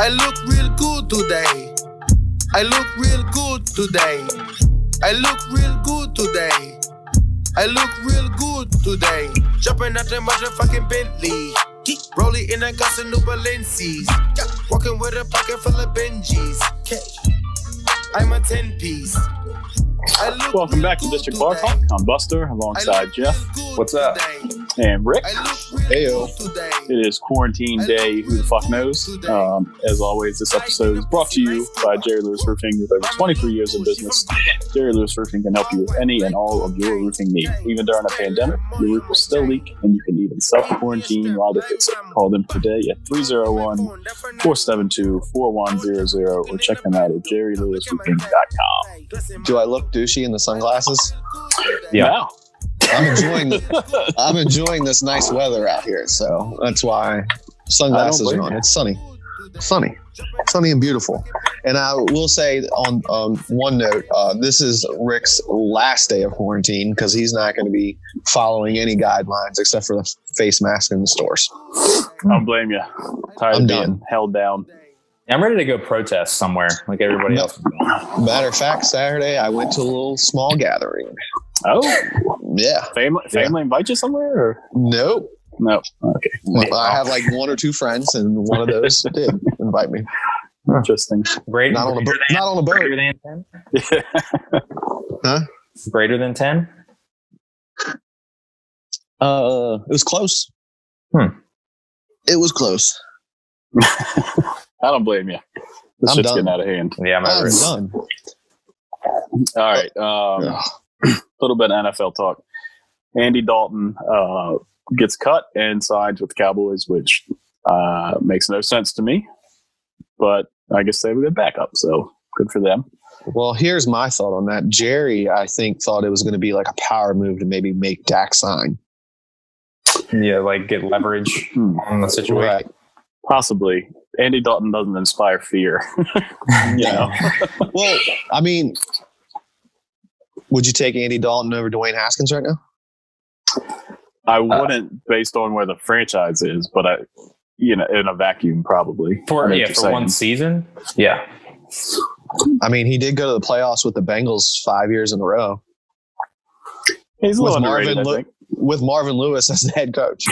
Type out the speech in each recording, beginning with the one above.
I look real good today. I look real good today. I look real good today. I look real good today. Jumping out the motherfucking Bentley. Rolling in a gas and new Balenci's. Walking with a pocket full of Benjis. I'm a 10-piece. Welcome back to District Bar Talk. I'm Buster alongside Jeff. What's up? And Rick. Heyo. It is quarantine day. Who the fuck knows? As always, this episode is brought to you by Jerry Lewis Roofing. With over 23 years of business, Jerry Lewis Roofing can help you with any and all of your roofing needs. Even during a pandemic, your roof will still leak, and you can even self-quarantine while they fix it. Call them today at 301-472-4100 or check them out at jerrylewisroofing.com. Do I look douchey in the sunglasses? Yeah. Wow. I'm enjoying this nice weather out here, so that's why sunglasses are on. It's sunny and beautiful. And I will say on one note, this is Rick's last day of quarantine because he's not going to be following any guidelines except for the face mask in the stores. I don't blame you. Tired of being held down. I'm ready to go protest somewhere like everybody else. Matter of fact, Saturday I went to a little small gathering. Oh, yeah. Family invite you somewhere? Or? Nope. No. Okay. I have like one or two friends, and one of those did invite me. Interesting. Not on a boat. Greater than 10? Huh? Greater than 10? It was close. It was close. I don't blame you. This shit's getting out of hand. Yeah, I'm done. All right. A little bit of NFL talk. Andy Dalton gets cut and signs with the Cowboys, which makes no sense to me. But I guess they have a good backup, so good for them. Well, here's my thought on that. Jerry, I think, thought it was going to be like a power move to maybe make Dak sign. Yeah, like get leverage on the situation. Right. Possibly. Andy Dalton doesn't inspire fear. You know? Well, I mean, would you take Andy Dalton over Dwayne Haskins right now? I wouldn't, based on where the franchise is, but in a vacuum, probably. For one season? Yeah. I mean, he did go to the playoffs with the Bengals 5 years in a row. He's a little underrated, I think. With Marvin Lewis as the head coach.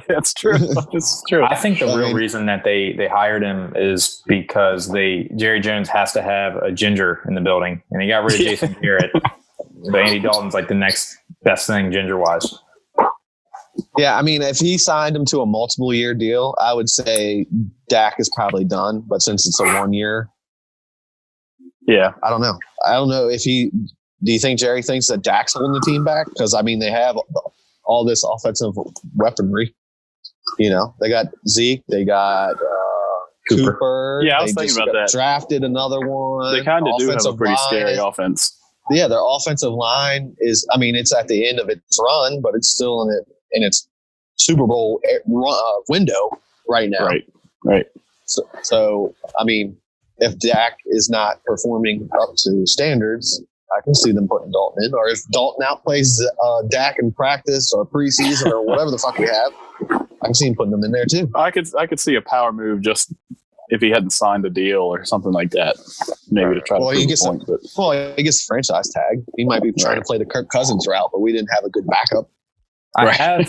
That's true. That's true. I think the real reason that they hired him is because Jerry Jones has to have a ginger in the building, and he got rid of Jason Garrett. But Andy Dalton's like the next best thing ginger-wise. Yeah, I mean, if he signed him to a multiple-year deal, I would say Dak is probably done. But since it's a 1 year, yeah, I don't know. I don't know if he. Do you think Jerry thinks that Dak's holding the team back? Because I mean, they have all this offensive weaponry. You know, they got Zeke, they got Cooper. Yeah, I was thinking about that. Drafted another one. They kind of do have a pretty scary offense. Yeah, their offensive line is. I mean, it's at the end of its run, but it's still in its Super Bowl window right now. Right. So, I mean, if Dak is not performing up to standards, I can see them putting Dalton in. Or if Dalton outplays Dak in practice or preseason or whatever the fuck we have, I can see him putting them in there too. I could see a power move just if he hadn't signed a deal or something like that, maybe to try to prove a point. He gets the franchise tag. He might be trying to play the Kirk Cousins route, but we didn't have a good backup. I have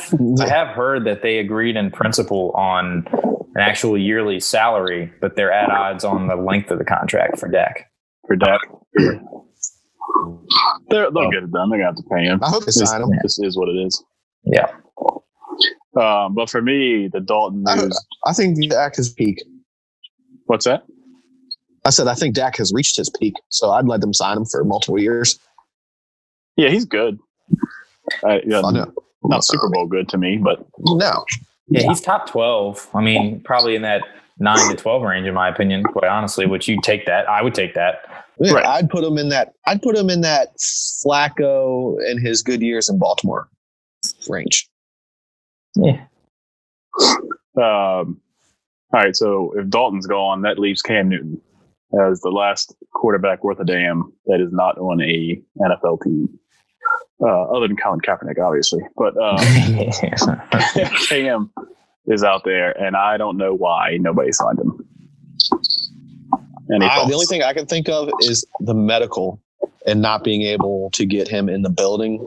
heard that they agreed in principle on an actual yearly salary, but they're at odds on the length of the contract for Dak. They'll get it done. They're going to have to pay him. I hope they sign him. This is what it is. Yeah. But for me, the Dalton news. I think Dak has peaked. What's that? I said I think Dak has reached his peak, so I'd let them sign him for multiple years. Yeah, he's good. Not Super Bowl good to me, but no. Yeah, he's top 12. I mean, probably in that 9 to 12 range, in my opinion. Quite honestly, would you take that? I would take that. Yeah, right. I'd put him in that Flacco in his good years in Baltimore range. Yeah. All right. So if Dalton's gone, that leaves Cam Newton as the last quarterback worth a damn that is not on a NFL team. Other than Colin Kaepernick, obviously, but Cam is out there, and I don't know why nobody signed him. The only thing I can think of is the medical and not being able to get him in the building.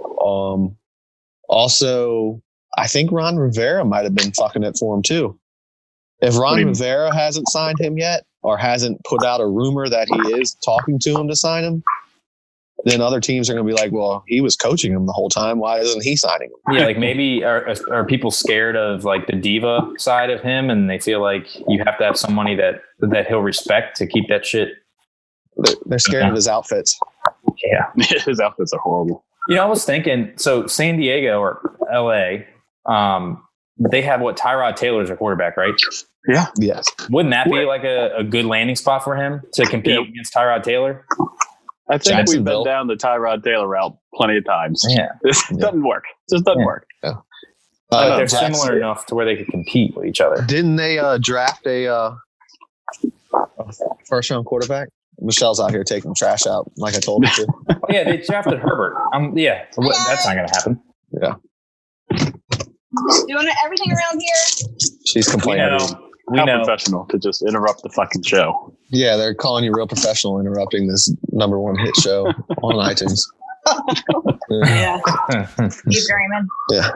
Also, I think Ron Rivera might have been fucking it for him too. If Ron Rivera hasn't signed him yet or hasn't put out a rumor that he is talking to him to sign him, then other teams are going to be like, well, he was coaching him the whole time. Why isn't he signing him? Yeah, like maybe are people scared of like the diva side of him, and they feel like you have to have somebody that he'll respect to keep that shit. They're scared of his outfits. Yeah, his outfits are horrible. You know, I was thinking, so San Diego or LA, they have Tyrod Taylor's a quarterback, right? Yeah. Yes. Wouldn't that be like a good landing spot for him to compete against Tyrod Taylor? I think we've been down the Tyrod Taylor route plenty of times. Yeah. This doesn't work. It just doesn't work. Yeah. They're similar enough to where they could compete with each other. Didn't they draft a first-round quarterback? Michelle's out here taking trash out like I told her to. Yeah, they drafted Herbert. That's not going to happen. Yeah. Doing everything around here. She's complaining. We know. Professional to just interrupt the fucking show. Yeah, they're calling you real professional interrupting this #1 hit show on iTunes. Yeah. Keep dreaming. Yeah.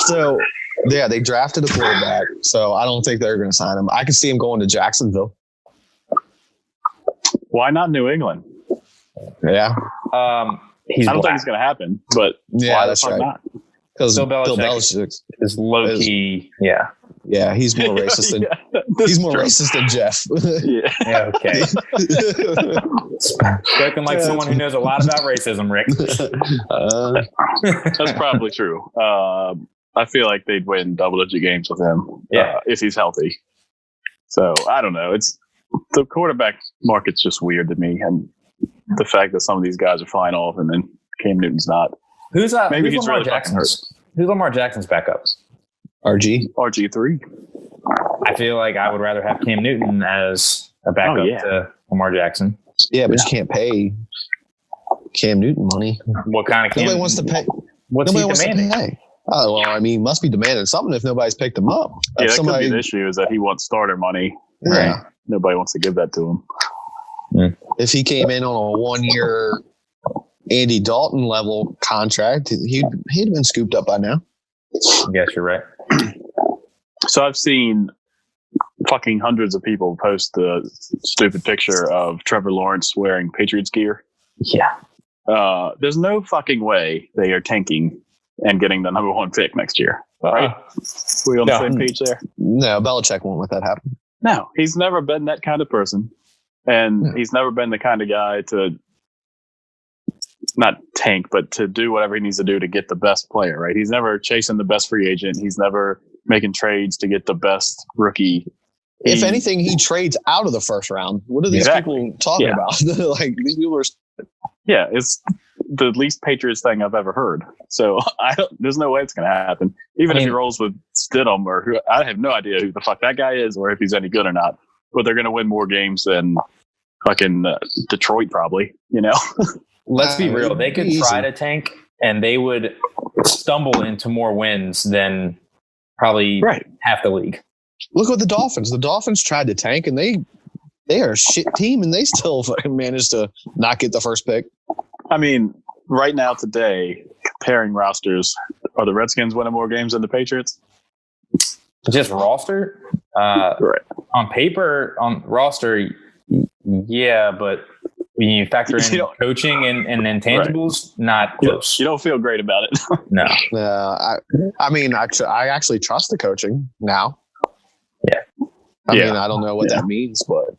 So, yeah, they drafted a quarterback, so I don't think they're going to sign him. I could see him going to Jacksonville. Why not New England? Yeah. I don't think it's going to happen, but yeah, that's right. Not? Because Bill Bill Belichick is low key. Yeah. Yeah, he's more racist than racist than Jeff. Yeah. Okay. Spoken like someone who knows a lot about racism, Rick. That's probably true. I feel like they'd win double-digit games with him if he's healthy. So I don't know. It's the quarterback market's just weird to me, and the fact that some of these guys are flying off and then Cam Newton's not. Who's Lamar Jackson's? Who's Lamar Jackson's backup? RG3. I feel like I would rather have Cam Newton as a backup to Lamar Jackson. Yeah, but you can't pay Cam Newton money. What kind of Cam? Nobody wants to pay. What's he demanding? Oh, well, I mean, must be demanding something if nobody's picked him up. Yeah, that could be the issue is that he wants starter money. Yeah. Right? Nobody wants to give that to him. Yeah. If he came in on a 1-year Andy Dalton level contract, he'd have been scooped up by now. I guess you're right. So I've seen fucking hundreds of people post the stupid picture of Trevor Lawrence wearing Patriots gear. Yeah. There's no fucking way they are tanking and getting the #1 pick next year. Right? We on the same page there? No, Belichick won't let that happen. No, he's never been that kind of person. And he's never been the kind of guy to not tank, but to do whatever he needs to do to get the best player, right? He's never chasing the best free agent. He's never making trades to get the best rookie. If anything, he trades out of the first round. What are these people talking about? Like, these people are... Yeah, it's the least Patriots thing I've ever heard. So there's no way it's going to happen. Even if he rolls with Stidham or who, I have no idea who the fuck that guy is or if he's any good or not. But they're going to win more games than fucking Detroit, probably. You know. Let's be real. They could try to tank, and they would stumble into more wins than probably half the league. Look at the Dolphins. The Dolphins tried to tank, and they are a shit team, and they still managed to not get the first pick. I mean, right now today, comparing rosters, are the Redskins winning more games than the Patriots? Just roster? Right. On paper, on roster, yeah, but when you factor in coaching and intangibles, not close. You don't feel great about it. No. I mean, I actually trust the coaching now. Yeah. I mean, I don't know what that means, but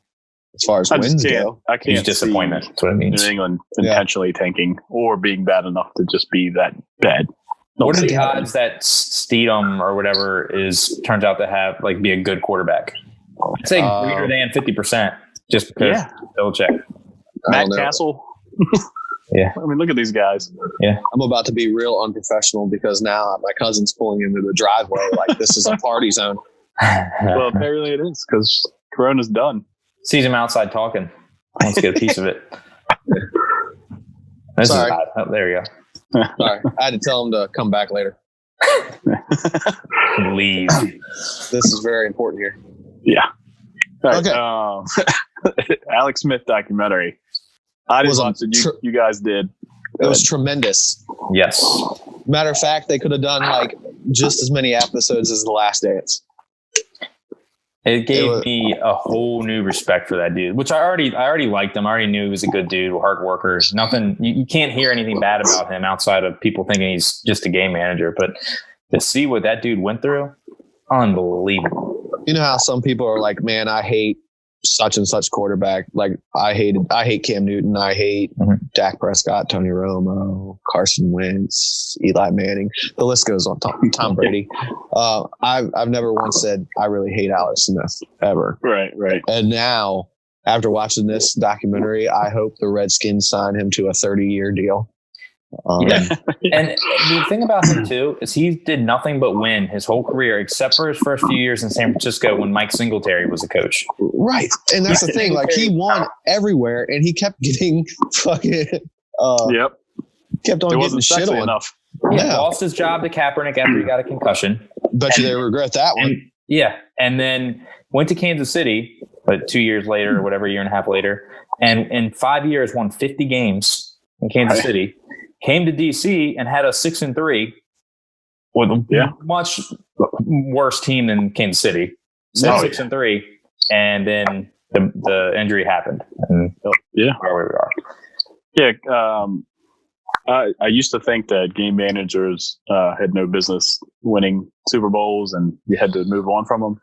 as far as wins go, I can't disappointment. That's what it means. New England intentionally tanking or being bad enough to just be that bad. What are the odds that Stidham or whatever turns out to have be a good quarterback? I'd say greater than 50%, just because Belichick. Matt Castle. Yeah. I mean, look at these guys. Yeah. I'm about to be real unprofessional because now my cousin's pulling into the driveway like this is a party zone. Well, apparently it is because Corona's done. Sees him outside talking. Wants to get a piece of it. Sorry. Oh, there you go. Sorry. I had to tell him to come back later. Leave. This is very important here. Yeah. Right. Okay. Alex Smith documentary. I didn't watch it. You guys did. It was tremendous. Yes. Matter of fact, they could have done like just as many episodes as The Last Dance. It gave me a whole new respect for that dude, which I already liked him. I already knew he was a good dude, hard worker. Nothing, you can't hear anything bad about him outside of people thinking he's just a game manager. But to see what that dude went through, unbelievable. You know how some people are like, man, I hate such and such quarterback. Like I hate Cam Newton. I hate Dak Prescott, Tony Romo, Carson Wentz, Eli Manning. The list goes on. Tom Brady. I've never once said I really hate Alex Smith ever. Right. And now, after watching this documentary, I hope the Redskins sign him to a 30-year deal. And the thing about him too is he did nothing but win his whole career except for his first few years in San Francisco when Mike Singletary was a coach. Right, and that's the thing. Like he won everywhere, and he kept getting fucking. Kept on getting shit on. Enough. He lost his job to Kaepernick after he got a concussion. Bet you they regret that one. And then went to Kansas City, but 2 years later or whatever, year and a half later, and in 5 years won 50 games in Kansas City. Came to DC and had a 6-3 with a much worse team than Kansas City. 6-3, and then the injury happened. And where we are. I used to think that game managers had no business winning Super Bowls, and you had to move on from them.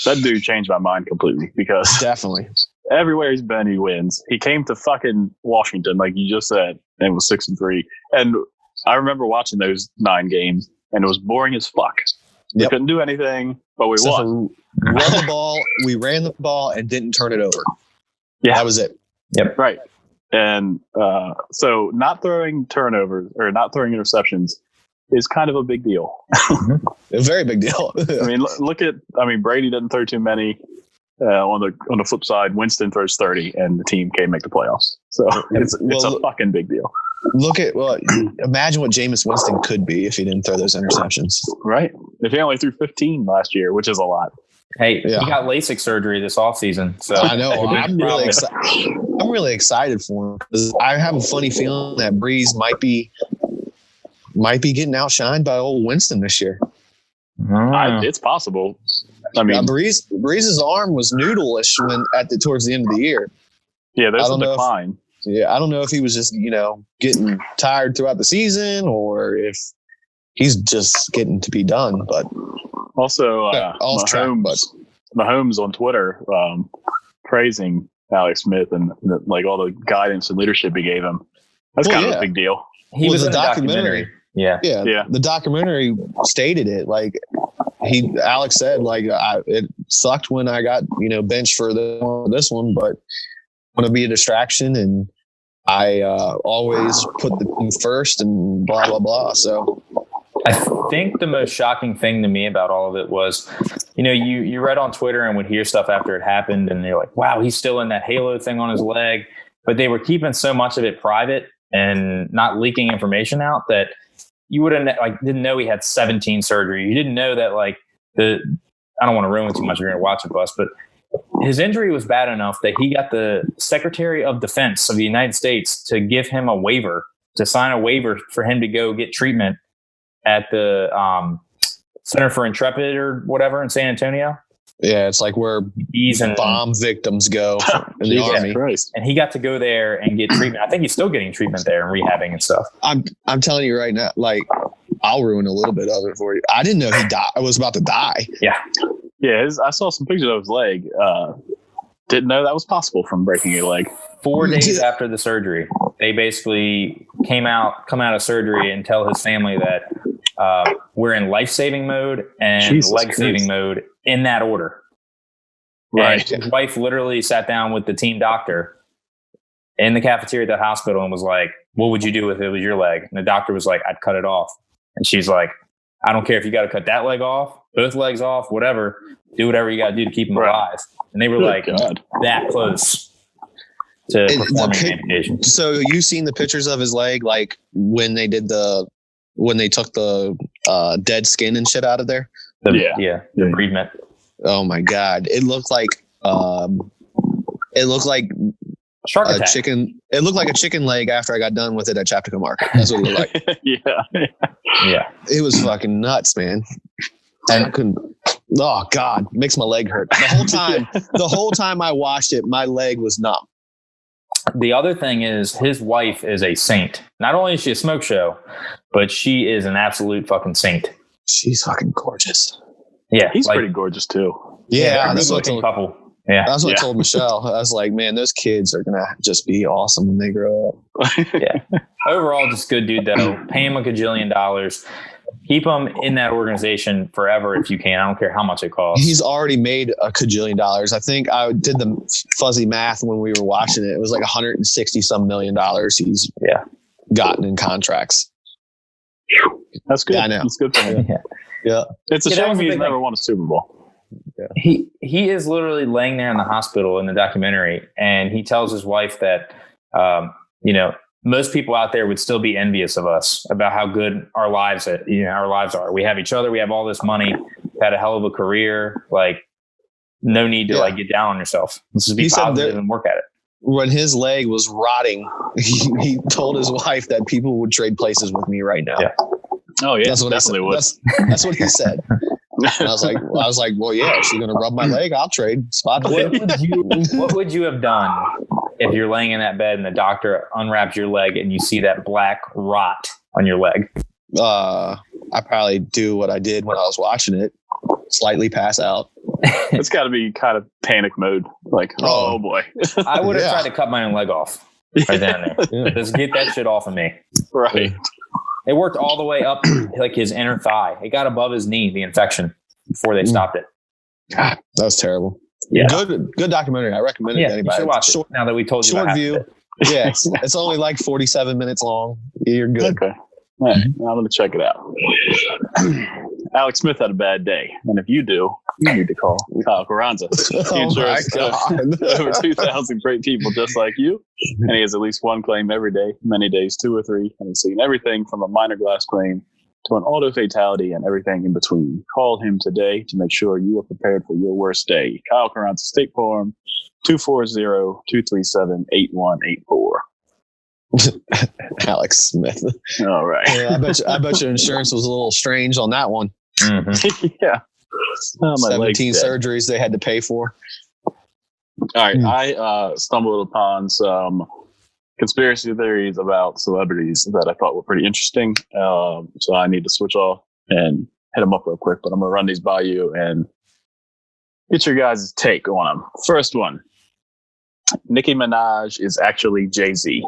That dude changed my mind completely because definitely. Everywhere he's been, he wins. He came to fucking Washington, like you just said, and was 6-3. And I remember watching those 9 games, and it was boring as fuck. We couldn't do anything, but we won. Run the ball, we ran the ball, and didn't turn it over. Yeah, that was it. Yep, right. And so, not throwing turnovers or not throwing interceptions is kind of a big deal. A very big deal. I mean, Brady doesn't throw too many. On the flip side, Winston throws 30, and the team can't make the playoffs. So it's a fucking big deal. Imagine what Jameis Winston could be if he didn't throw those interceptions. Right. If he only threw 15 last year, which is a lot. Hey, he got LASIK surgery this offseason. So I know. I'm really excited. I'm really excited for him because I have a funny feeling that Breeze might be getting outshined by old Winston this year. It's possible. I mean, Breeze's arm was noodle-ish towards the end of the year. Yeah, there's a decline. I don't know if he was just getting tired throughout the season or if he's just getting to be done. But also, Mahomes on Twitter praising Alex Smith and like all the guidance and leadership he gave him. That's kind of a big deal. He was in the documentary. Yeah. The documentary stated it like. Alex said, like, it sucked when I got, benched for this one, but I want to be a distraction. And I always put the team first and blah, blah, blah. So I think the most shocking thing to me about all of it was, you read on Twitter and would hear stuff after it happened. And you're like, wow, he's still in that halo thing on his leg. But they were keeping so much of it private and not leaking information out that you wouldn't didn't know he had 17 surgery. You didn't know that I don't want to ruin too much. You're going to watch it, Bus, but his injury was bad enough that he got the Secretary of Defense of the United States to give him a waiver, to sign a waiver for him to go get treatment at the Center for Intrepid or whatever in San Antonio. Yeah, it's like where bomb victims go in the Army. Christ. And he got to go there and get treatment. I think he's still getting treatment there and rehabbing and stuff. I'm telling you right now, like, I'll ruin a little bit of it for you. I didn't know he died. I was about to die. Yeah. Yeah, I saw some pictures of his leg. Didn't know that was possible from breaking a leg. 4 days after the surgery, they basically come out of surgery and tell his family that we're in life-saving mode and leg-saving mode in that order. Right. And his wife literally sat down with the team doctor in the cafeteria at the hospital and was like, what would you do if it was your leg? And the doctor was like, I'd cut it off. And she's like, I don't care if you got to cut that leg off, both legs off, whatever. Do whatever you got to do to keep him alive. And they were that close to performing amputation. So you seen the pictures of his leg, like when they took the dead skin and shit out of there? The bereavement. Oh my God. It looked like It looked like Shark a attack. chicken. It looked like a chicken leg after I got done with it at Chaptica Market. That's what it looked like. Yeah. It was fucking nuts, man. And I couldn't. Oh God, makes my leg hurt. The whole time I watched it, my leg was numb. The other thing is his wife is a saint. Not only is she a smoke show, but she is an absolute fucking saint. She's fucking gorgeous. Yeah, He's pretty gorgeous too. Yeah, that's what couple. Yeah, that's what I told Michelle. I was like, man, those kids are gonna just be awesome when they grow up. Yeah. Overall, just good dude though. Pay him $1 gajillion. Keep him in that organization forever if you can. I don't care how much it costs. He's already made $1 kajillion. I think I did the fuzzy math when we were watching it. It was like 160 some $1 million he's gotten in contracts. That's good. Yeah, I know. That's good for him. Yeah. It's a shame he's never won a Super Bowl. Yeah. He is literally laying there in the hospital in the documentary, and he tells his wife that most people out there would still be envious of us about how good our lives are. We have each other. We have all this money. We've had a hell of a career. Like, no need to get down on yourself. Let's just be positive and work at it. When his leg was rotting, he told his wife that people would trade places with me right now. Yeah. Oh yeah, that's what definitely would. That's what he said. And I was like, well, yeah, she's gonna rub my leg. I'll trade spot. What would you have done if you're laying in that bed and the doctor unwraps your leg and you see that black rot on your leg? I probably do what I did when I was watching it, slightly pass out. It's got to be kind of panic mode. Like, oh boy. I would have tried to cut my own leg off right down there. Yeah. Just get that shit off of me. Right. It worked all the way up like his inner thigh. It got above his knee, the infection, before they stopped it. God, that was terrible. Yeah. Good documentary. I recommend it to anybody. You should watch it now that we told you about view. Yeah, it's only like 47 minutes long. You're good. Okay. All right, I'm going to check it out. Alex Smith had a bad day. And if you do, you need to call Kyle Carranza. He insures over 2,000 great people just like you. And he has at least one claim every day, many days, 2 or 3. And he's seen everything from a minor glass claim to an auto fatality and everything in between. Call him today to make sure you are prepared for your worst day. Kyle Carranza, State Farm, 240-237-8184. Alex Smith. All right. Yeah, I bet your insurance was a little strange on that one. Mm-hmm. Yeah. 17 surgeries they had to pay for. All right. I stumbled upon some conspiracy theories about celebrities that I thought were pretty interesting. So I need to switch off and hit them up real quick, but I'm going to run these by you and get your guys' take on them. First one. Nicki Minaj is actually Jay-Z.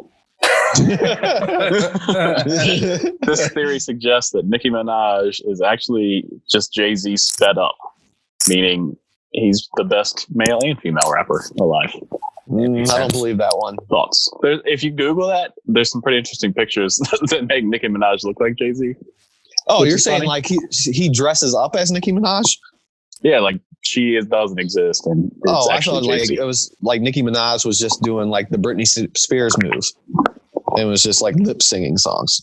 This theory suggests that Nicki Minaj is actually just Jay-Z sped up, meaning he's the best male and female rapper alive. I don't believe that one. Thoughts? If you Google that, there's some pretty interesting pictures that make Nicki Minaj look like Jay-Z. Oh, you're saying like he dresses up as Nicki Minaj? Yeah, like she doesn't exist, and it's I thought like Jay-Z. it was like Nicki Minaj was just doing like the Britney Spears move. It was just like lip singing songs.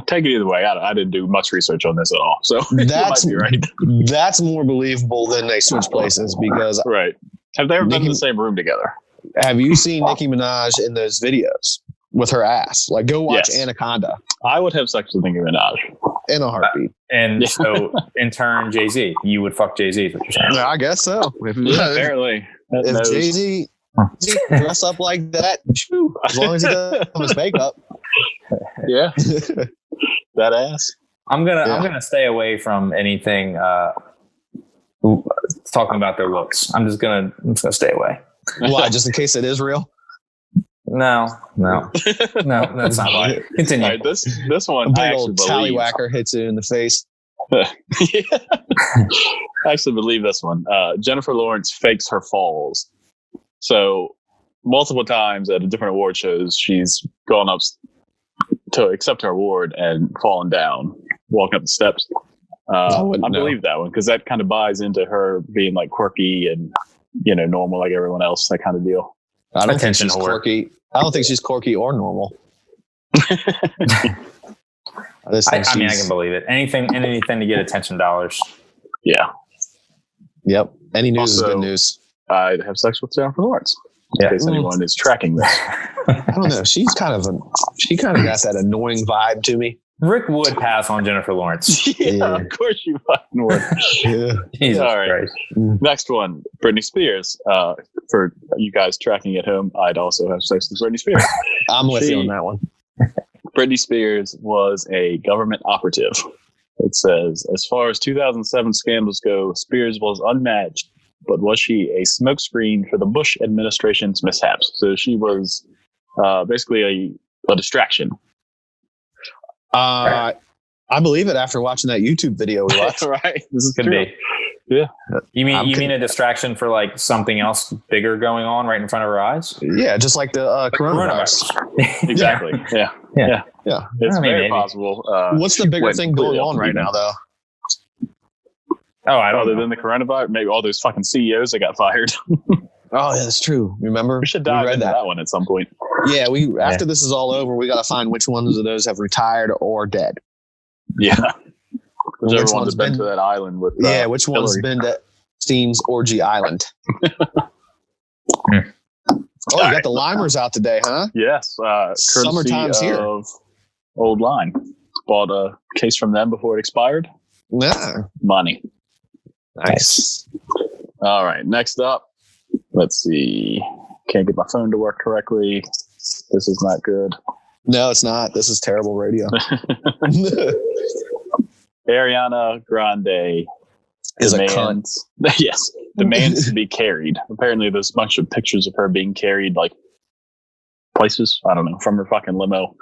Take it either way. I didn't do much research on this at all, so that's you might be right. That's more believable than they switch places because right. Have they ever been in the same room together? Have you seen Nicki Minaj in those videos with her ass? Like, go watch Anaconda. I would have sex with Nicki Minaj in a heartbeat. And so, in turn, Jay-Z, you would fuck Jay-Z. Is what you're saying? Yeah, I guess so. Apparently, if Jay-Z dress up like that, as long as he doesn't have his makeup. Yeah, that ass. I'm gonna stay away from anything talking about their looks. I'm just gonna stay away. Why? Just in case it is real? No, that's not right. Continue. All right, this one, a big old tallywhacker hits it in the face. I actually believe this one. Jennifer Lawrence fakes her falls. So multiple times at different award shows, she's gone up to accept her award and fallen down, walking up the steps. I believe that one because that kind of buys into her being like quirky and normal like everyone else, that kind of deal. I don't think she's quirky. I don't think she's quirky or normal. I can believe it. Anything to get attention dollars. Yeah. Yep. Any news is good news. I'd have sex with Jennifer Lawrence. in case anyone is tracking this. I don't know. She kind of got that annoying vibe to me. Rick would pass on Jennifer Lawrence. Yeah, of course you fucking would. Yeah. Jesus All right. Christ. Next one, Britney Spears. For you guys tracking at home, I'd also have sex with Britney Spears. I'm with you on that one. Britney Spears was a government operative. It says, as far as 2007 scandals go, Spears was unmatched, but was she a smokescreen for the Bush administration's mishaps? So she was basically a distraction. I believe it after watching that YouTube video we watched. Right. This is Could true. be. Yeah. You mean a distraction for like something else bigger going on right in front of her eyes? Yeah, just like the coronavirus. Exactly. Yeah. Yeah. It's I mean, very maybe. possible. What's the bigger thing going on right now, though? Oh, I don't Other know. than the coronavirus, maybe all those fucking CEOs that got fired. Oh, yeah, that's true. Remember? We should dive read into that one at some point. Yeah, after this is all over, we got to find which ones of those have retired or dead. Yeah. Whichever Which one's one's been been- to that island with Which one's Hillary. been to Steen's Orgy Island? Oh, you got the limers out today, huh? Yes. Courtesy Summertime's here. of Old Line. Bought a case from them before it expired. Yeah. Money. Nice. All right. Next up, let's see. Can't get my phone to work correctly. This is not good. No, it's not. This is terrible radio. Ariana Grande Is a demands- Yes, demands to be carried. Apparently, there's a bunch of pictures of her being carried, like places. I don't know, from her fucking limo.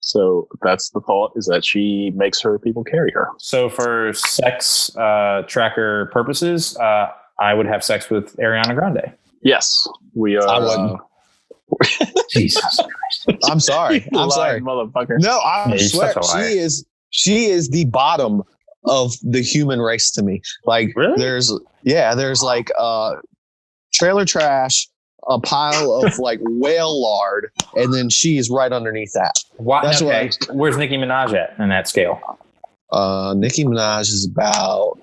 So that's the thought: is that she makes her people carry her. So for sex tracker purposes, I would have sex with Ariana Grande. Yes, we are. I wouldn't. Jesus. I'm sorry. I'm lying sorry. motherfucker. No, I Yeah, you're swear such a liar. she is the bottom of the human race to me. Like Really? there's like trailer trash, a pile of like whale lard, and then she's right underneath that. Why, That's okay. Where's Nicki Minaj at in that scale? Nicki Minaj is about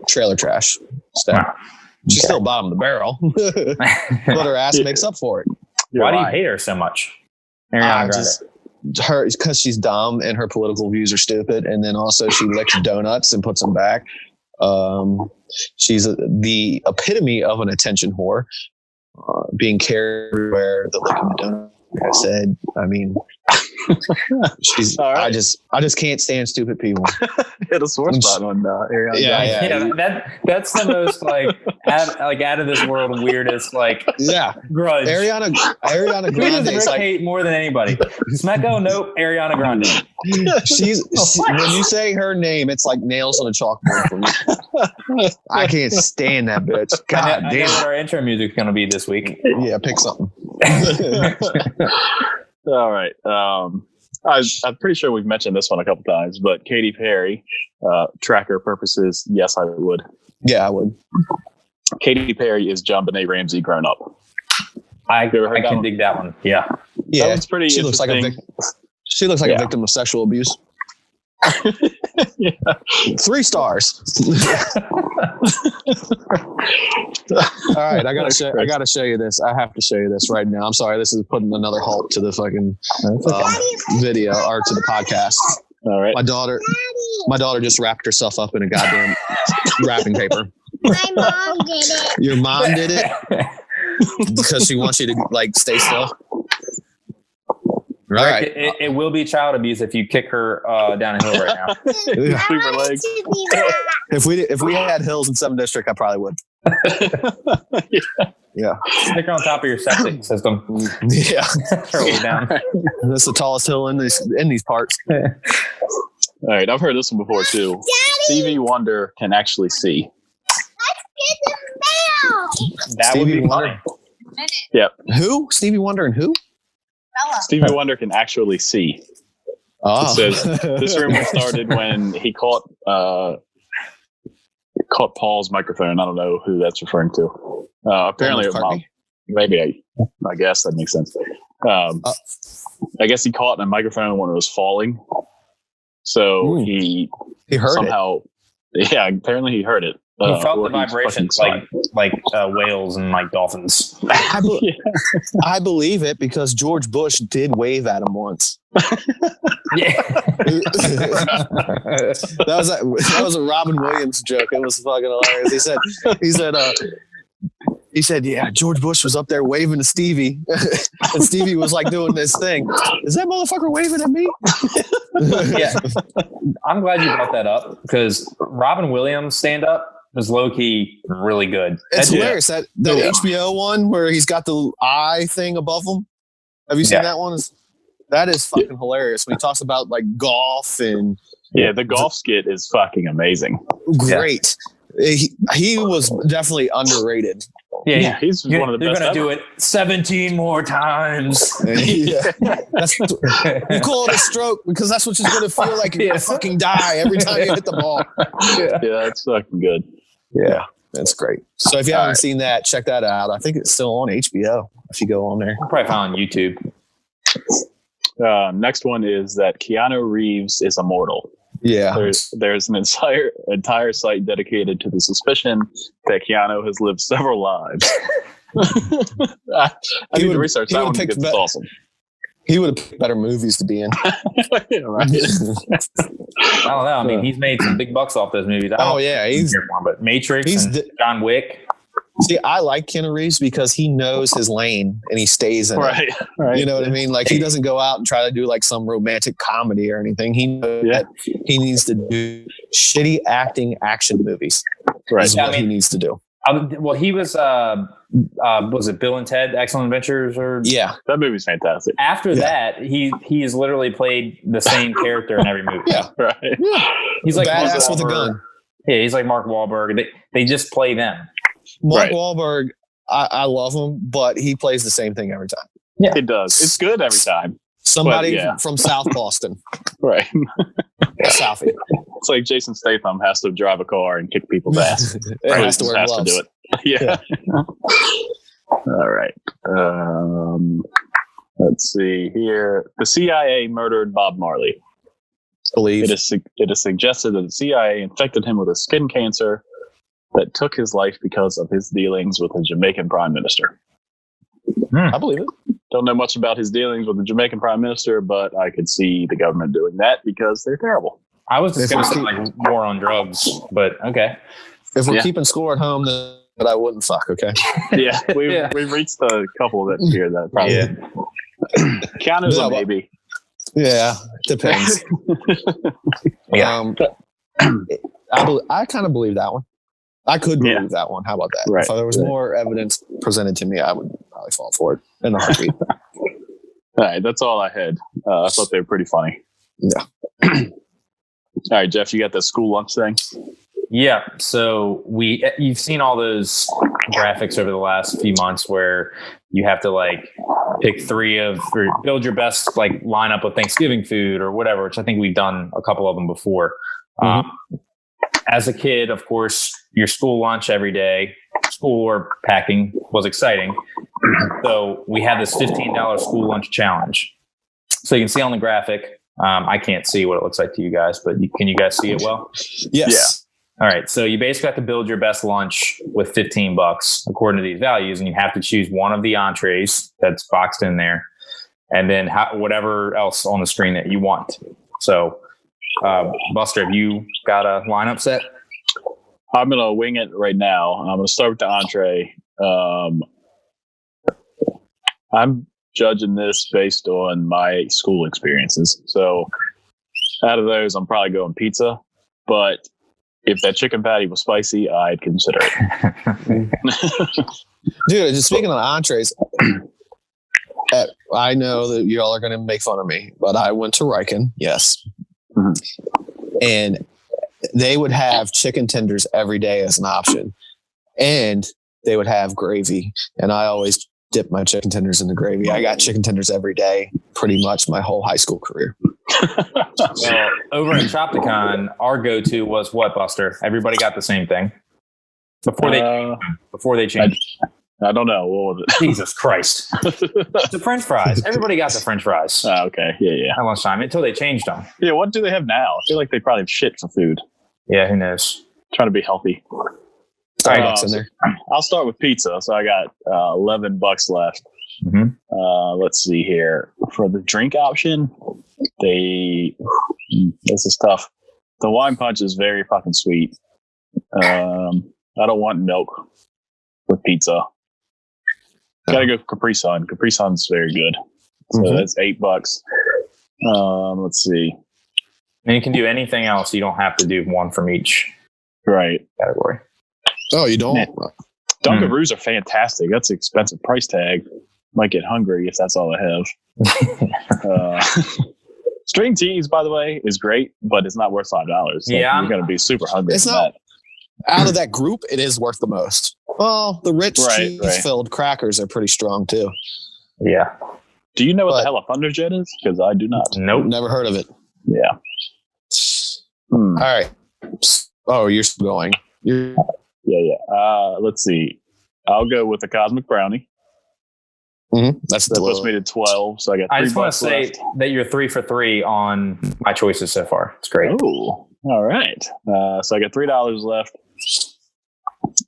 trailer trash stuff. Wow. She's still bottom of the barrel, but her ass makes up for it. You're Why do you lying. hate her so much? Ariana Grande. Her because she's dumb and her political views are stupid, and then also she licks donuts and puts them back. She's the epitome of an attention whore, being carried everywhere. The licking the donut, like I said. I mean, she's. All right. I just can't stand stupid people. Hit a sore spot on Ariana. Yeah, Grande. yeah. That's the most out of this world weirdest Yeah, grudge. Ariana Who Grande does is Rick like hate more than anybody? Smecco? Nope. Ariana Grande. when you say her name, it's like nails on a chalkboard for me. I can't stand that bitch. God I know damn what it. our intro music is going to be this week. Yeah, pick something. All right. I'm pretty sure we've mentioned this one a couple times, but Katy Perry, tracker purposes, yes, I would. Yeah, I would. Katy Perry is John Benet Ramsey grown up. I ever heard that can one? dig that one. Yeah. Yeah, That one's pretty she looks like a interesting. victim. She looks like Yeah. a victim of sexual abuse. Yeah. 3 stars. All right, I gotta show you this. I have to show you this right now. I'm sorry, this is putting another halt to the fucking video or to the podcast. All right. My daughter just wrapped herself up in a goddamn wrapping paper. My mom did it. Your mom did it because she wants you to like stay still. All right. It will be child abuse if you kick her down a hill right now. Yeah. Sweep her legs. If we had hills in 7th District, I probably would. Yeah. Stick her on top of your septic system. Yeah. Throw her down. That's the tallest hill in these parts. All right. I've heard this one before too. Stevie Wonder can actually see. That would Stevie be Wonder. funny. Who? Stevie Wonder and who? Stevie Wonder can actually see. Oh. It says this rumor started when he caught Paul's microphone. I don't know who that's referring to. Apparently, McCartney? maybe I guess that makes sense. I guess he caught a microphone when it was falling, so he He heard it. somehow. Yeah, apparently he heard it, He felt the or he's vibrations fucking like whales and like dolphins. I believe it because George Bush did wave at him once. Yeah. that was a Robin Williams joke. It was fucking hilarious. He said, yeah, George Bush was up there waving to Stevie. And Stevie was like doing this thing. Is that motherfucker waving at me? Yeah. I'm glad you brought that up because Robin Williams stand-up was low-key really good. It's hilarious. That the HBO one where he's got the eye thing above him. Have you seen that one? That is fucking hilarious. When he talks about like golf and the golf skit is fucking amazing. Great. He was definitely underrated. Yeah, he's one of the best. You're gonna do it 17 more times. You call it a stroke because that's what you're gonna feel like. You're gonna fucking die every time you hit the ball. Yeah, that's fucking good. Yeah, that's great. So if you haven't seen that, check that out. I think it's still on HBO. If you go on there, I'll probably find on YouTube. Next one is that Keanu Reeves is immortal. Yeah, there's an entire site dedicated to the suspicion that Keanu has lived several lives. I need to research that one because it's awesome. He would have picked better movies to be in. Yeah, right. I don't know. I mean, he's made some big bucks off those movies. But Matrix and John Wick. See, I like Keanu Reeves because he knows his lane and he stays in it. Right. You know what I mean? Like he doesn't go out and try to do like some romantic comedy or anything. He knows that he needs to do shitty action movies. Right. Is what he needs to do. Well, he was it Bill and Ted Excellent Adventures or that movie's fantastic. After that, he has literally played the same character in every movie. Yeah, right. Yeah. He's like badass with a gun. Yeah, he's like Mark Wahlberg. They just play them. Mark Wahlberg, I love him, but he plays the same thing every time. Yeah, it does. It's good every time. Somebody from South Boston, right? Southie. It's like Jason Statham has to drive a car and kick people's ass. Has to wear gloves. To do it. Yeah. All right. Let's see here. The CIA murdered Bob Marley. It is suggested that the CIA infected him with a skin cancer that took his life because of his dealings with the Jamaican Prime Minister. I believe it. Don't know much about his dealings with the Jamaican Prime Minister, but I could see the government doing that because they're terrible. I was just going to say like war on drugs, but okay. If we're keeping score at home, then I wouldn't fuck. Okay. Yeah, we've reached a couple of it here that probably. Yeah. Keanu's a maybe. Yeah, depends. I kind of believe that one. I could believe that one. How about that? Right. If there was more evidence presented to me, I would probably fall for it in a heartbeat. All right, that's all I had. I thought they were pretty funny. Yeah. All right, Jeff, you got the school lunch thing? Yeah. So you've seen all those graphics over the last few months where you have to like pick or build your best like lineup of Thanksgiving food or whatever, which I think we've done a couple of them before. Mm-hmm. As a kid, of course, your school lunch every day, school or packing was exciting. So we had this $15 school lunch challenge. So you can see on the graphic, I can't see what it looks like to you guys, but can you guys see it well? Yes. Yeah. All right. So you basically have to build your best lunch with $15 according to these values. And you have to choose one of the entrees that's boxed in there. And then whatever else on the screen that you want. So Buster, have you got a lineup set? I'm going to wing it right now. I'm going to start with the entree. I'm judging this based on my school experiences. So out of those, I'm probably going pizza. But if that chicken patty was spicy, I'd consider it. Dude, just speaking of entrees, I know that y'all are going to make fun of me, but I went to Riken, yes. Mm-hmm. And they would have chicken tenders every day as an option. And they would have gravy. And I always dip my chicken tenders in the gravy. I got chicken tenders every day, pretty much my whole high school career. Well, over at Shopticon, our go-to was what, Buster? Everybody got the same thing before they changed. I don't know. What was it? Jesus Christ. The French fries. Everybody got the French fries. Okay. Yeah. At lunchtime until they changed them. Yeah. What do they have now? I feel like they probably have shit for food. Yeah. Who knows? Trying to be healthy. Starbucks in there. I'll start with pizza. So I got $11 left. Mm-hmm. Let's see here. For the drink option, this is tough. The wine punch is very fucking sweet. I don't want milk with pizza. Gotta go Capri Sun. Capri Sun's very good. So that's $8. Let's see. And you can do anything else. You don't have to do one from each category. Oh, you don't? Dunkaroos are fantastic. That's an expensive price tag. Might get hungry if that's all I have. String cheese, by the way, is great, but it's not worth $5. So you're going to be super hungry. It's not. Out of that group, it is worth the most. Well, the Ritz cheese-filled crackers are pretty strong, too. Yeah. Do you know what the hell a Thunderjet is? Because I do not. Nope. Never heard of it. Yeah. All right. Oh, you're still going. Yeah. Let's see. I'll go with the Cosmic Brownie. That puts me to 12. So I got $3 I just want to say left. that you're 3 for 3 on my choices so far. It's great. Oh, all right. So I got $3 left.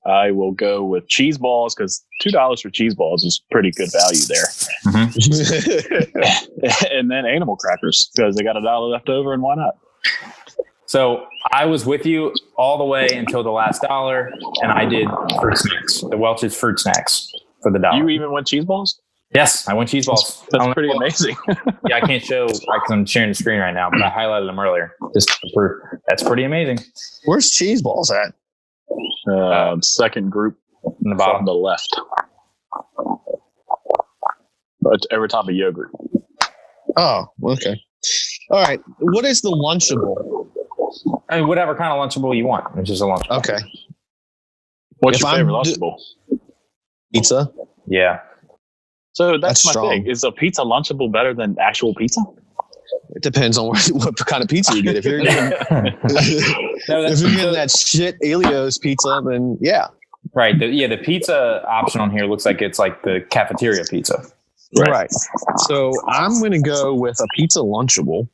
I will go with cheese balls because $2 for cheese balls is pretty good value there. And then animal crackers because they got $1 left over, and why not? So I was with you all the way until the last dollar, and I did fruit snacks, the Welch's fruit snacks for the $1. You even went cheese balls? Yes, I went cheese balls. That's pretty amazing. Yeah, I can't show because I'm sharing the screen right now, but I highlighted them earlier just to prove. That's pretty amazing. Where's cheese balls at? Second group In the bottom. on the left. But every top of yogurt. Oh, okay. All right. What is the Lunchable? I mean, whatever kind of Lunchable you want. It's just a Lunchable. Okay. What's If your I'm favorite Lunchable? Pizza. Yeah. So that's my strong. thing. Is a pizza Lunchable better than actual pizza? It depends on what kind of pizza you get. If you're getting, if you're getting that shit Elio's pizza, then yeah. Right. The pizza option on here looks like it's like the cafeteria pizza. Right. So I'm going to go with a pizza Lunchable.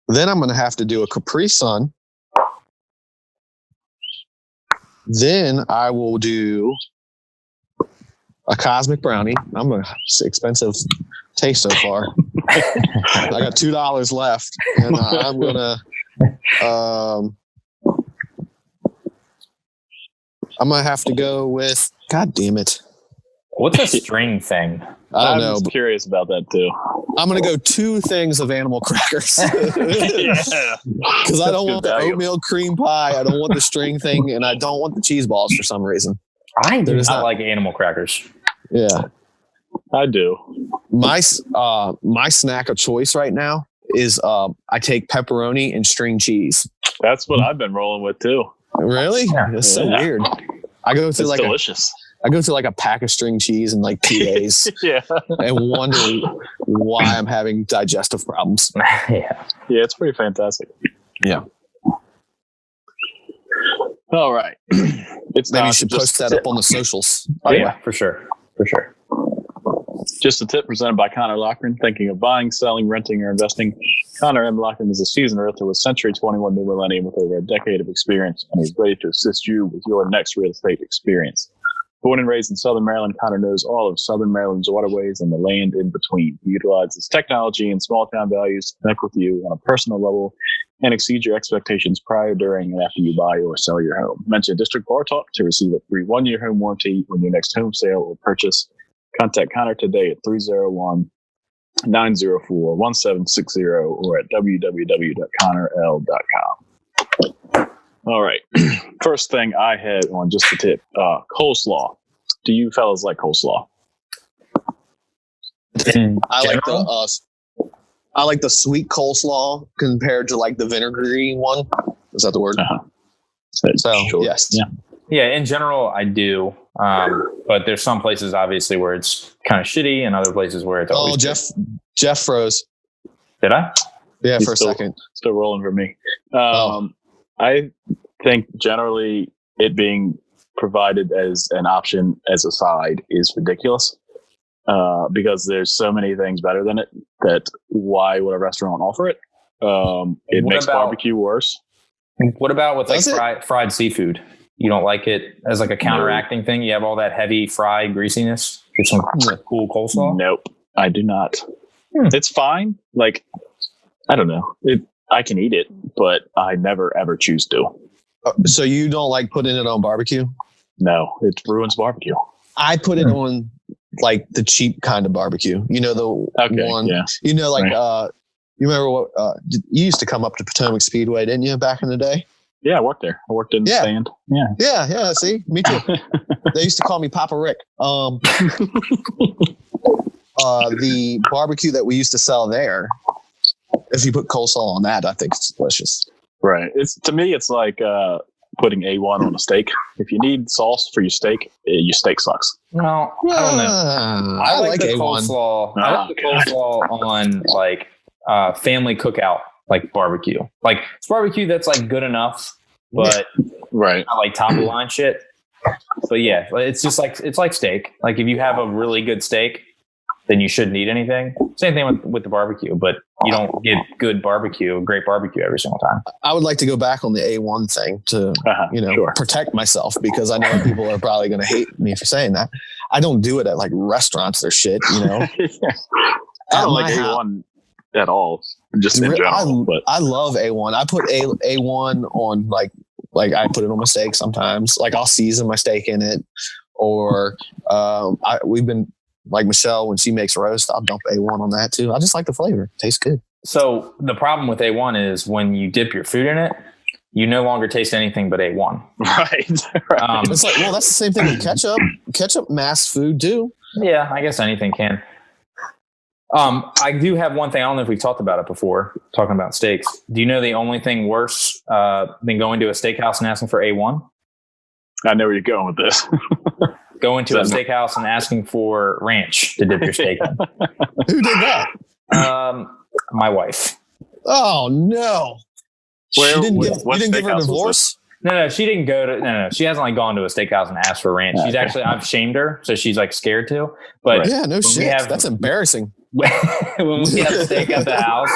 Then I'm going to have to do a Capri Sun. Then I will do a Cosmic Brownie. It's expensive taste so far. I got $2 left, and I'm gonna have to go with. God damn it! What's a string thing? I don't know. I'm curious about that too. I'm gonna go 2 things of animal crackers because I don't want the oatmeal cream pie. I don't want the string thing, and I don't want the cheese balls for some reason. I do not like animal crackers. Yeah, I do. my snack of choice right now is I take pepperoni and string cheese. That's what I've been rolling with too. Really? Yeah. That's so weird. I go through It's delicious. I go through like a pack of string cheese in like 2 days Yeah. and wonder why I'm having digestive problems. Yeah. Yeah, it's pretty fantastic. Yeah. All right. It's Maybe time you should to post that up on the socials. Oh, yeah, for sure. For sure. Just a tip presented by Connor Lochran. Thinking of buying, selling, renting, or investing? Connor M. Lochran is a seasoned realtor with Century 21 New Millennium with over a decade of experience, and he's ready to assist you with your next real estate experience. Born and raised in Southern Maryland, Connor knows all of Southern Maryland's waterways and the land in between. He utilizes technology and small town values to connect with you on a personal level and exceed your expectations prior, during, and after you buy or sell your home. Mention District Bar Talk to receive a free 1-year home warranty on your next home sale or purchase. Contact Connor today at 301-904-1760 or at www.connorl.com. All right. First thing I had on just a tip, coleslaw. Do you fellas like coleslaw? I like the sweet coleslaw compared to like the vinegary one. Is that the word? Uh-huh. So Sure. yes. Yeah. Yeah, in general, I do. But there's some places, obviously, where it's kind of shitty and other places where it's always Oh, Jeff froze. Did I? Yeah, He's for a second. Still rolling for me. I think generally it being provided as an option as a side is ridiculous because there's so many things better than it that why would a restaurant offer it? It makes barbecue worse. What about with like Does it? fried seafood? You don't like it as like a counteracting thing? You have all that heavy fried greasiness? Get some cool coleslaw? Nope, I do not. It's fine. Like, I don't know. I can eat it, but I never ever choose to. So you don't like putting it on barbecue? No, it ruins barbecue. I put it on like the cheap kind of barbecue. You know, the one, yeah. you know, like, Right. you remember what, you used to come up to Potomac Speedway, didn't you, back in the day? Yeah, I worked there. I worked in the stand. Yeah. Yeah. See, me too. They used to call me Papa Rick. The barbecue that we used to sell there, if you put coleslaw on that, I think it's delicious. Right. To me, it's like putting A1 on a steak. If you need sauce for your steak sucks. No, I don't know. I like the A1. coleslaw. I like the coleslaw on like family cookout, like barbecue. Like it's barbecue that's like good enough, but Right. not like top of the line shit. But yeah, it's just like it's like steak. Like if you have a really good steak, then you shouldn't eat anything. Same thing with the barbecue, but you don't get great barbecue every single time. I would like to go back on the A1 thing to, sure. protect myself, because I know people are probably going to hate me for saying that. I don't do it at like restaurants or shit, I don't like A1 at all, just in general. But I love A1. I put A1 on like I put it on my steak sometimes. Like I'll season my steak in it, or we've been like Michelle, when she makes roast, I'll dump A1 on that too. I just like the flavor. It tastes good. So the problem with A1 is when you dip your food in it, you no longer taste anything but A1. Right. It's like, well, that's the same thing with ketchup. Ketchup masks food too. Yeah, I guess anything can. I do have one thing. I don't know if we've talked about it before, talking about steaks. Do you know the only thing worse than going to a steakhouse and asking for A1? I know where you're going with this. Going to a steakhouse and asking for ranch to dip your steak in. Who did that? My wife. Oh no! Where, you didn't what give her a steakhouse was divorce? No, she didn't go to. No, she hasn't like gone to a steakhouse and asked for ranch. She's actually, I've shamed her, so she's like scared to. But Yeah, no shit. That's embarrassing. when we have steak at the house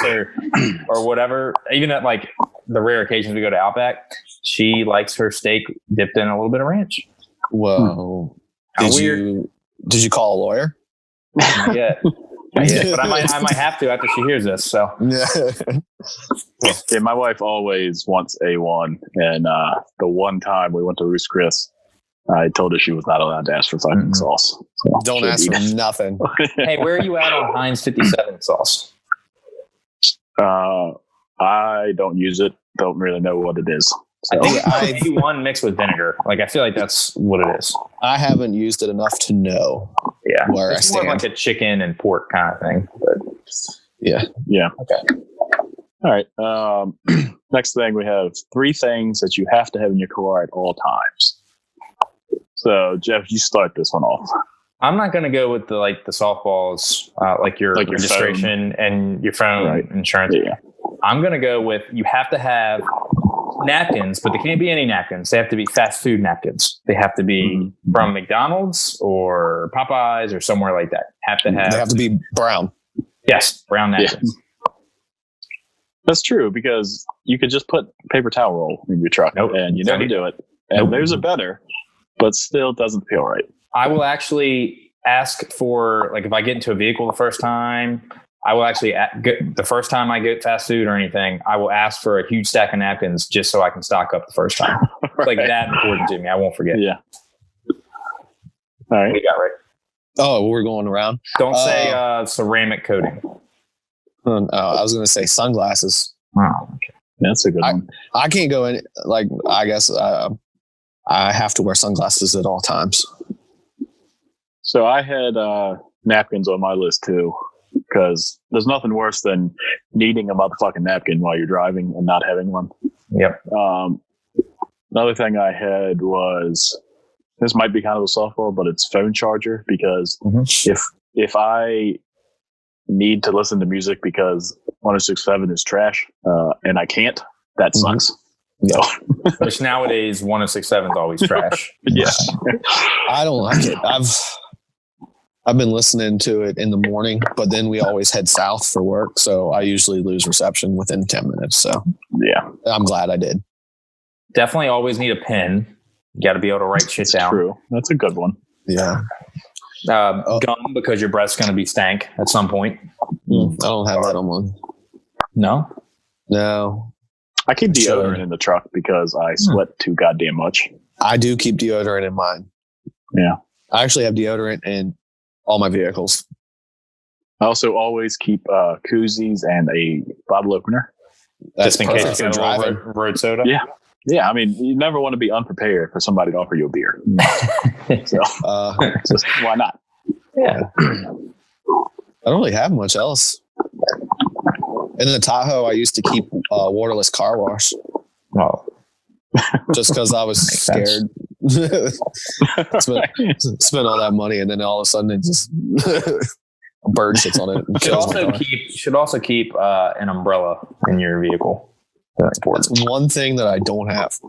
or whatever, even at like the rare occasions we go to Outback, she likes her steak dipped in a little bit of ranch. Whoa! How weird. Did you call a lawyer? Yeah. But I might have to after she hears this. So Yeah, my wife always wants A1, and the one time we went to Ruth's Chris, I told her she was not allowed to ask for fucking sauce. So Don't ask for nothing. hey, where are you at on Heinz 57 sauce? I don't use it. Don't really know what it is. So. I think it's A1 mixed with vinegar. Like I feel like that's what it is. I haven't used it enough to know. Yeah, where it's I more stand. like a chicken and pork kind of thing. But Yeah. Okay. All right. Next thing, we have 3 things that you have to have in your car at all times. So, Jeff, you start this one off. I'm not going to go with the softballs, like your registration and your phone insurance. Yeah. I'm going to go with you have to have napkins, but they can't be any napkins. They have to be fast food napkins. They have to be from McDonald's or Popeyes or somewhere like that. They have to be brown. Yes, brown napkins. Yeah. That's true, because you could just put paper towel roll in your truck and you never do it. And those are better, but still doesn't feel right. I will actually ask for, like, if I get into a vehicle the first time, I will actually, the first time I get fast food or anything, I will ask for a huge stack of napkins just so I can stock up the first time. It's like that important to me. I won't forget. Yeah. All right. What you got, right? Oh, we're going around. Don't say ceramic coating. I was going to say sunglasses. Oh, okay. That's a good one. I can't go in, like, I guess I have to wear sunglasses at all times. So I had napkins on my list too, because there's nothing worse than needing a motherfucking napkin while you're driving and not having one. Yep. Another thing I had was, this might be kind of a softball, but it's phone charger, because if I need to listen to music because 106.7 is trash and I can't, that sucks. Yeah. Which nowadays 106.7 is always trash. Yeah. I don't like it. I've been listening to it in the morning, but then we always head south for work, so I usually lose reception within 10 minutes. So yeah, I'm glad I did. Definitely always need a pen. You got to be able to write shit down. True. That's a good one. Yeah. Gum, because your breath's going to be stank at some point. I don't have that on one. No. I keep deodorant in the truck because I sweat too goddamn much. I do keep deodorant in mine. Yeah. I actually have deodorant in all my vehicles. I also always keep koozies and a bottle opener. That's Just in perfect case for you driving. road soda. Yeah. Yeah. I mean, you never want to be unprepared for somebody to offer you a beer. So just, why not? Yeah. I don't really have much else. In the Tahoe, I used to keep waterless car wash. Well, just because I was scared. spent all that money, and then all of a sudden it just a bird sits on it. And should also keep an umbrella in your vehicle. That's important. That's one thing that I don't have.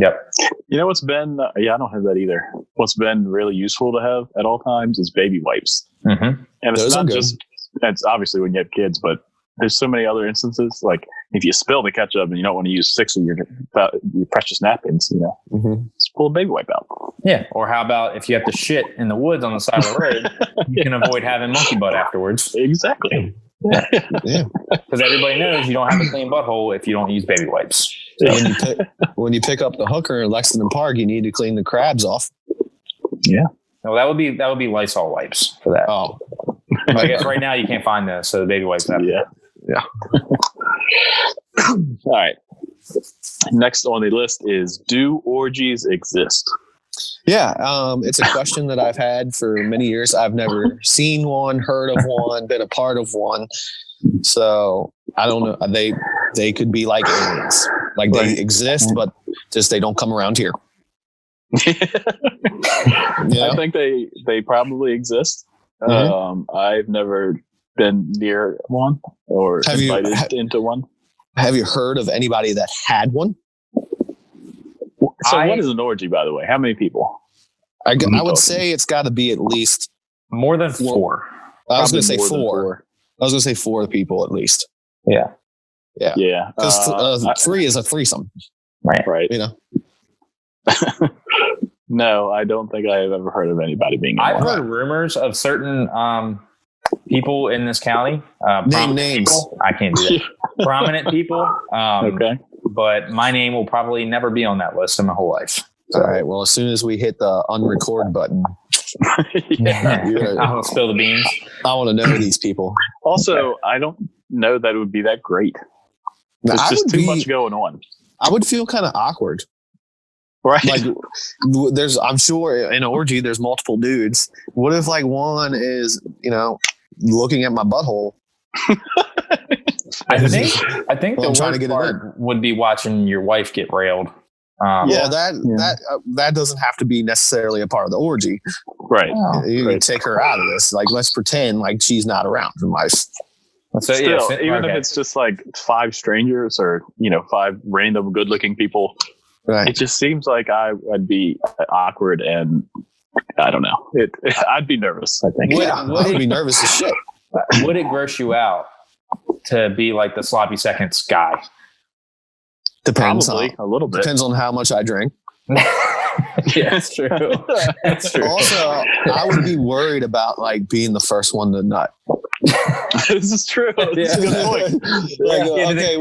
Yep. You know what's been? I don't have that either. What's been really useful to have at all times is baby wipes. Mm-hmm. And it's not just. It's obviously when you have kids, but there's so many other instances. Like if you spill the ketchup and you don't want to use 6 of your precious napkins, just pull a baby wipe out. Yeah. Or how about if you have to shit in the woods on the side of the road, you can avoid having monkey butt afterwards. Exactly. Yeah. Because everybody knows you don't have a clean butthole if you don't use baby wipes. So when you pick up the hooker in Lexington Park, you need to clean the crabs off. Yeah. Well, that would be Lysol wipes for that. Oh. I guess right now you can't find those, so the baby wipes have. Yeah. All right. Next on the list is, do orgies exist? Yeah, it's a question that I've had for many years. I've never seen one, heard of one, been a part of one. So I don't know. They could be like aliens. Like they exist, but just they don't come around here. I think they probably exist. Mm-hmm. I've never been near one or invited into one. Have you heard of anybody that had one? So what is an orgy, by the way? How many people? I would say it's got to be at least more than 4. I was going to say 4. I was going to say 4 people at least. Yeah. Yeah. Because 3 is a threesome. Right. You know. No, I don't think I have ever heard of anybody being in I've one. heard rumors of certain people in this county. Name names. People. I can't do that. Prominent people. Okay. But my name will probably never be on that list in my whole life. All right. Well, as soon as we hit the unrecord button, I'll spill the beans. I want to know these people. Also, I don't know that it would be that great. There's just too much going on. I would feel kind of awkward. Right. Like I'm sure in an orgy, there's multiple dudes. What if like one is, looking at my butthole? I think the worst part would be watching your wife get railed. That doesn't have to be necessarily a part of the orgy. Right. You can take her out of this. Like, let's pretend like she's not around in life. So even if it's just like 5 strangers or 5 random good-looking people, right? It just seems like I'd be awkward, and I don't know. I'd be nervous. I think. I would be nervous as shit. Would it gross you out to be like the sloppy seconds guy? Depends. Probably a little bit. Depends on how much I drink. Yeah, that's true. That's true. Also, I would be worried about like being the first one to nut. This is true. That's a good point.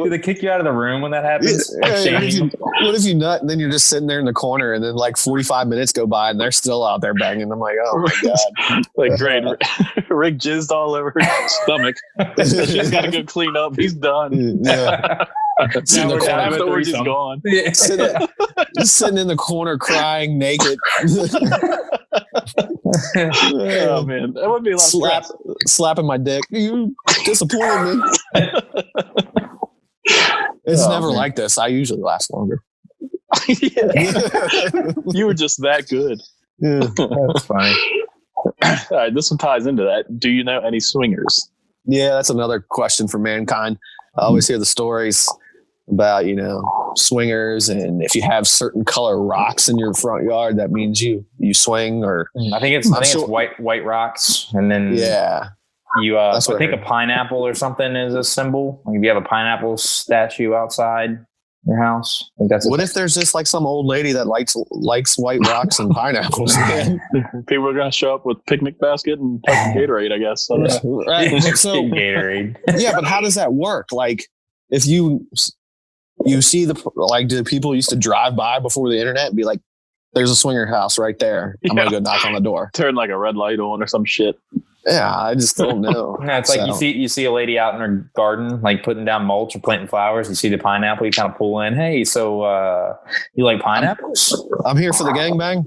Do they kick you out of the room when that happens? What if you nut and then you're just sitting there in the corner and then like 45 minutes go by and they're still out there banging? I'm like, oh my God. Like, great. Rick jizzed all over her stomach. She's got to go clean up. He's done. Yeah. Now we're down afterwards, he's gone. Yeah. Just sitting in the corner crying naked. Oh man, that would be a lot of slapping my dick. You disappointed me. It's never like this. I usually last longer. You were just that good. Yeah, that's funny. All right, this one ties into that. Do you know any swingers? Yeah, that's another question for mankind. I always hear the stories about, swingers, and if you have certain color rocks in your front yard, that means you swing. Or I think it's white rocks, and then you I think a pineapple or something is a symbol. Like if you have a pineapple statue outside, your house? I think that's What if there's just like some old lady that likes white rocks and pineapples? Man? People are gonna show up with picnic basket and fucking Gatorade, I guess. So, Right. So Gatorade? yeah, but how does that work? Like, if you see do people used to drive by before the internet and be like, "There's a swinger house right there. I'm gonna go knock on the door." turn like a red light on or some shit. Yeah, I just don't know. No, it's like you see a lady out in her garden, like putting down mulch or planting flowers. You see the pineapple, you kind of pull in. Hey, so you like pineapples? I'm here for the gangbang.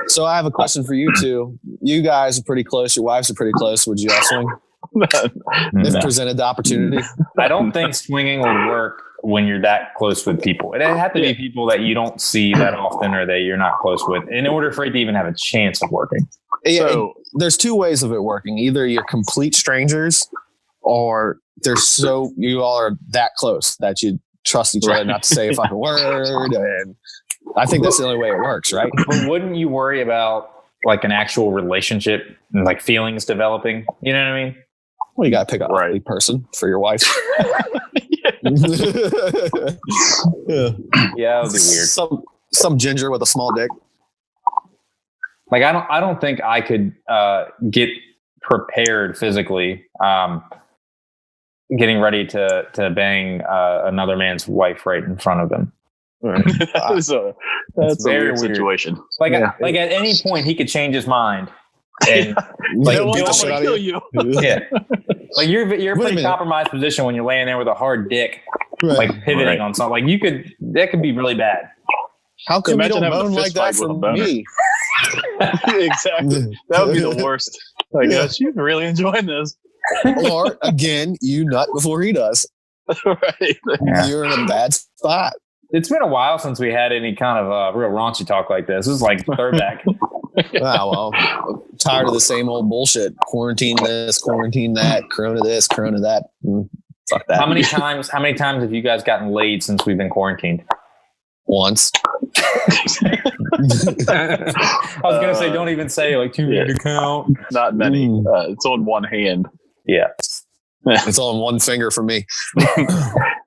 So I have a question for you two. You guys are pretty close. Your wives are pretty close. Would you all swing if presented the opportunity? I don't think swinging would work when you're that close with people. It have to be people that you don't see that often or that you're not close with in order for it to even have a chance of working. Yeah, So- there's two ways of it working. Either you're complete strangers, or you all are that close that you trust each other not to say a fucking word. And I think that's the only way it works, right? But wouldn't you worry about like an actual relationship and like feelings developing? You know what I mean? Well, you got to pick a ugly person for your wife. Yeah, that would be weird. Some ginger with a small dick. Like I don't think I could get prepared physically, getting ready to bang another man's wife right in front of him. That's a very weird weird situation. Like like at any point he could change his mind and like I beat the want shit to out kill of you. yeah, like you're a Wait a pretty minute. compromised position when you're laying there with a hard dick, Right. like pivoting on something. Like that could be really bad. How come you Imagine don't having a moan like fist that fight with for a boner. me? Exactly. That would be the worst. Like, she's really enjoying this. Or again, you nut before he does. Right. Yeah. You're in a bad spot. It's been a while since we had any kind of real raunchy talk like this. This is like throwback. Well, I'm tired of the same old bullshit. Quarantine this, quarantine that, corona this, corona that. Fuck that. How many times have you guys gotten laid since we've been quarantined? Once. I was gonna say, don't even say like too many to count. Not many. It's on one hand. Yeah. It's on one finger for me.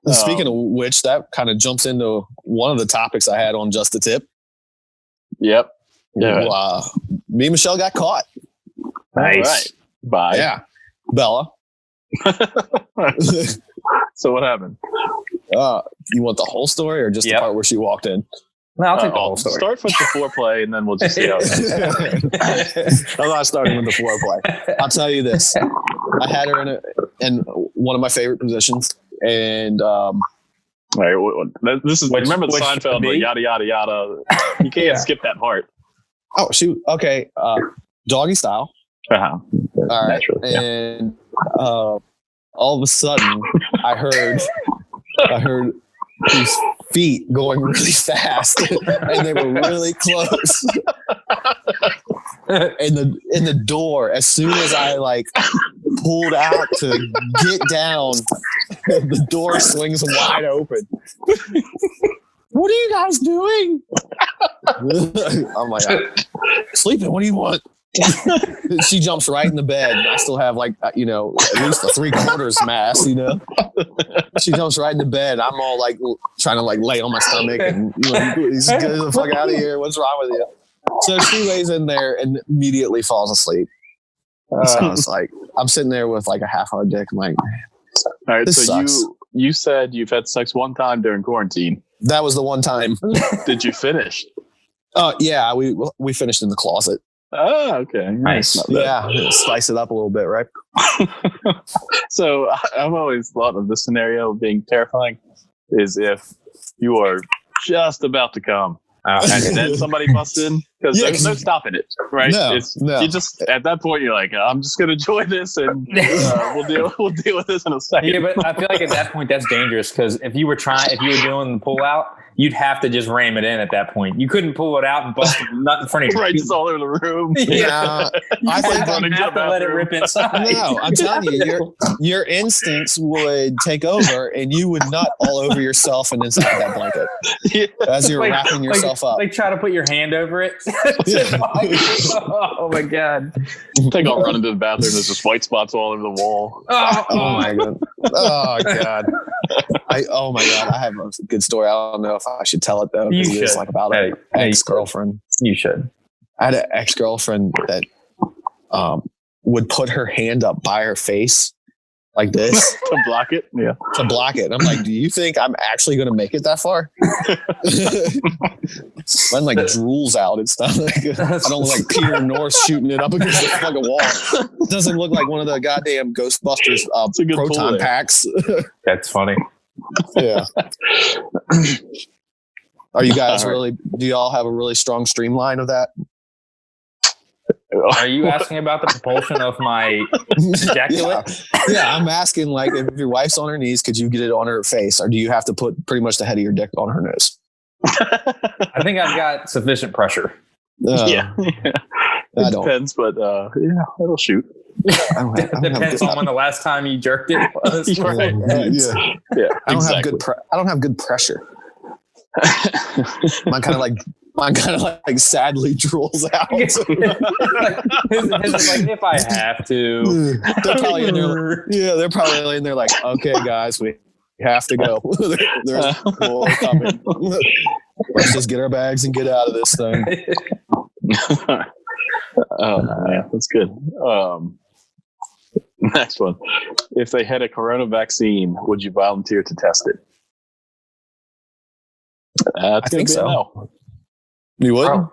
Speaking of which, that kind of jumps into one of the topics I had on Just the Tip. Yep. Yeah. Me and Michelle got caught. Nice. All right. Bye. Yeah. Bella. So what happened? You want the whole story or just the part where she walked in? No, I'll take the whole story. Start with the foreplay and then we'll just see how it I'm not starting with the foreplay. I'll tell you this. I had her in one of my favorite positions. And All right, this is remember the Seinfeld, the yada yada yada. You can't skip that part. oh shoot, okay, doggy style. Uh-huh. All right, Naturally, yeah. and all of a sudden, I heard these feet going really fast, and they were really close. And the door, as soon as I like pulled out to get down, the door swings wide open. What are you guys doing? I'm like, sleeping. What do you want? She jumps right in the bed. And I still have like, at least a 3/4 mass, She jumps right in the bed. I'm all like trying to like lay on my stomach and please get the fuck out of here. What's wrong with you? So she lays in there and immediately falls asleep. So I was like, I'm sitting there with like a half-hard dick. I'm like, all right. This So sucks. you said you've had sex one time during quarantine. that was the one time. Did you finish? Yeah, we finished in the closet. Oh, okay. Nice. Not bad. Yeah, spice it up a little bit, right? So I've always thought of this scenario being terrifying is if you are just about to come and then somebody busts in because there's no stopping it, right? No. You just at that point you're like, I'm just gonna enjoy this and we'll deal with this in a second. Yeah, but I feel like at that point that's dangerous because if you were doing the pull out, you'd have to just ram it in at that point. You couldn't pull it out and bust nothing in front of you. Right, just all over the room. Yeah, I think running You to have the to let it rip inside. no, I'm telling you, your instincts would take over, and you would nut all over yourself and inside that blanket as you're wrapping yourself up. Like try to put your hand over it. Oh my god! I think I'll run into the bathroom. There's just white spots all over the wall. Oh my god! Oh god! Oh my God, I have a good story. I don't know if I should tell it though. You It's should. like about an ex-girlfriend. You should. I had an ex-girlfriend that would put her hand up by her face like this To block it. Yeah. to block it. And I'm like, do you think I'm actually going to make it that far? Mine like drools out. It's not like I don't look like Peter North shooting it up against the fucking wall. It doesn't look like one of the goddamn Ghostbusters a good pull proton there. packs. That's funny. Yeah. Are you guys really? Do y'all have a really strong streamline of that? Are you asking about the propulsion of my ejaculate? Yeah, I'm asking like if your wife's on her knees, could you get it on her face, or do you have to put pretty much the head of your dick on her nose? I think I've got sufficient pressure. Yeah. I It don't. depends, but yeah, it'll shoot. I don't have Depends on when the last time you jerked it was. Right. Yeah. Yeah. I don't have exactly. good. I don't have good pressure. Mine kind of like sadly drools out. His is like, if I have to. They're probably in there. Yeah, they're probably in there like, okay, guys, we have to go. There's more coming. Let's just get our bags and get out of this thing. Oh man, that's good. Next one. If they had a corona vaccine, would you volunteer to test it? I think so. No. You would? Oh.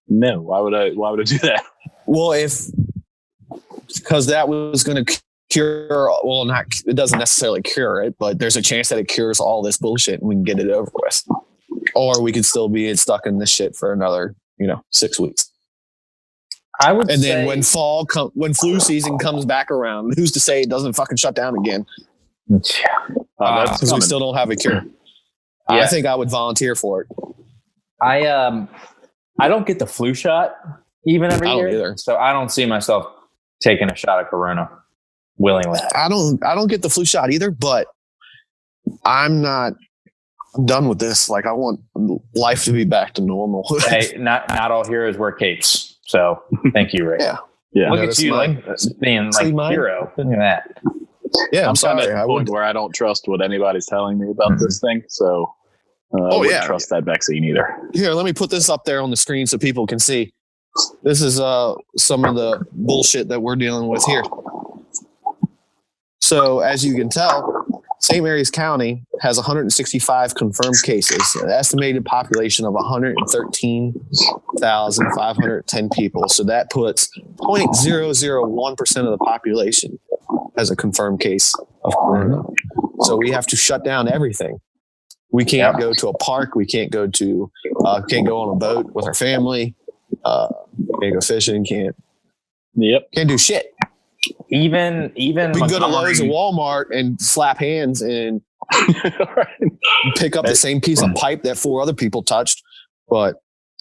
No. Why would I do that? Well, because that was going to cure. Well, not. It doesn't necessarily cure it, but there's a chance that it cures all this bullshit and we can get it over with. Or we could still be stuck in this shit for another, 6 weeks. I would And say, then when flu season comes back around, who's to say it doesn't fucking shut down again? That's Because we coming. still don't have a cure. Yeah. I think I would volunteer for it. I don't get the flu shot even every I don't year, either. so I don't see myself taking a shot of Corona willingly. I don't get the flu shot either, but I'm done with this. Like I want life to be back to normal. Hey, not all heroes wear capes, so thank you, Rick. Yeah. Yeah. Look Notice at you, mine. like being See like mine? hero. Look at that. Yeah, I'm I'm sorry. at the I point would. where I don't trust what anybody's telling me about this thing, so I wouldn't trust that vaccine either. Here, let me put this up there on the screen so people can see. This is some of the bullshit that we're dealing with here. So, as you can tell, St. Mary's County has 165 confirmed cases, an estimated population of 113,510 people. So that puts 0.001% of the population as a confirmed case of corona. So we have to shut down everything. We can't go to a park. We can't go on a boat with our family. Can't go fishing. Can't do shit. Even We can go to Lowe's or Walmart and slap hands and pick up the same piece of pipe that 4 other people touched. But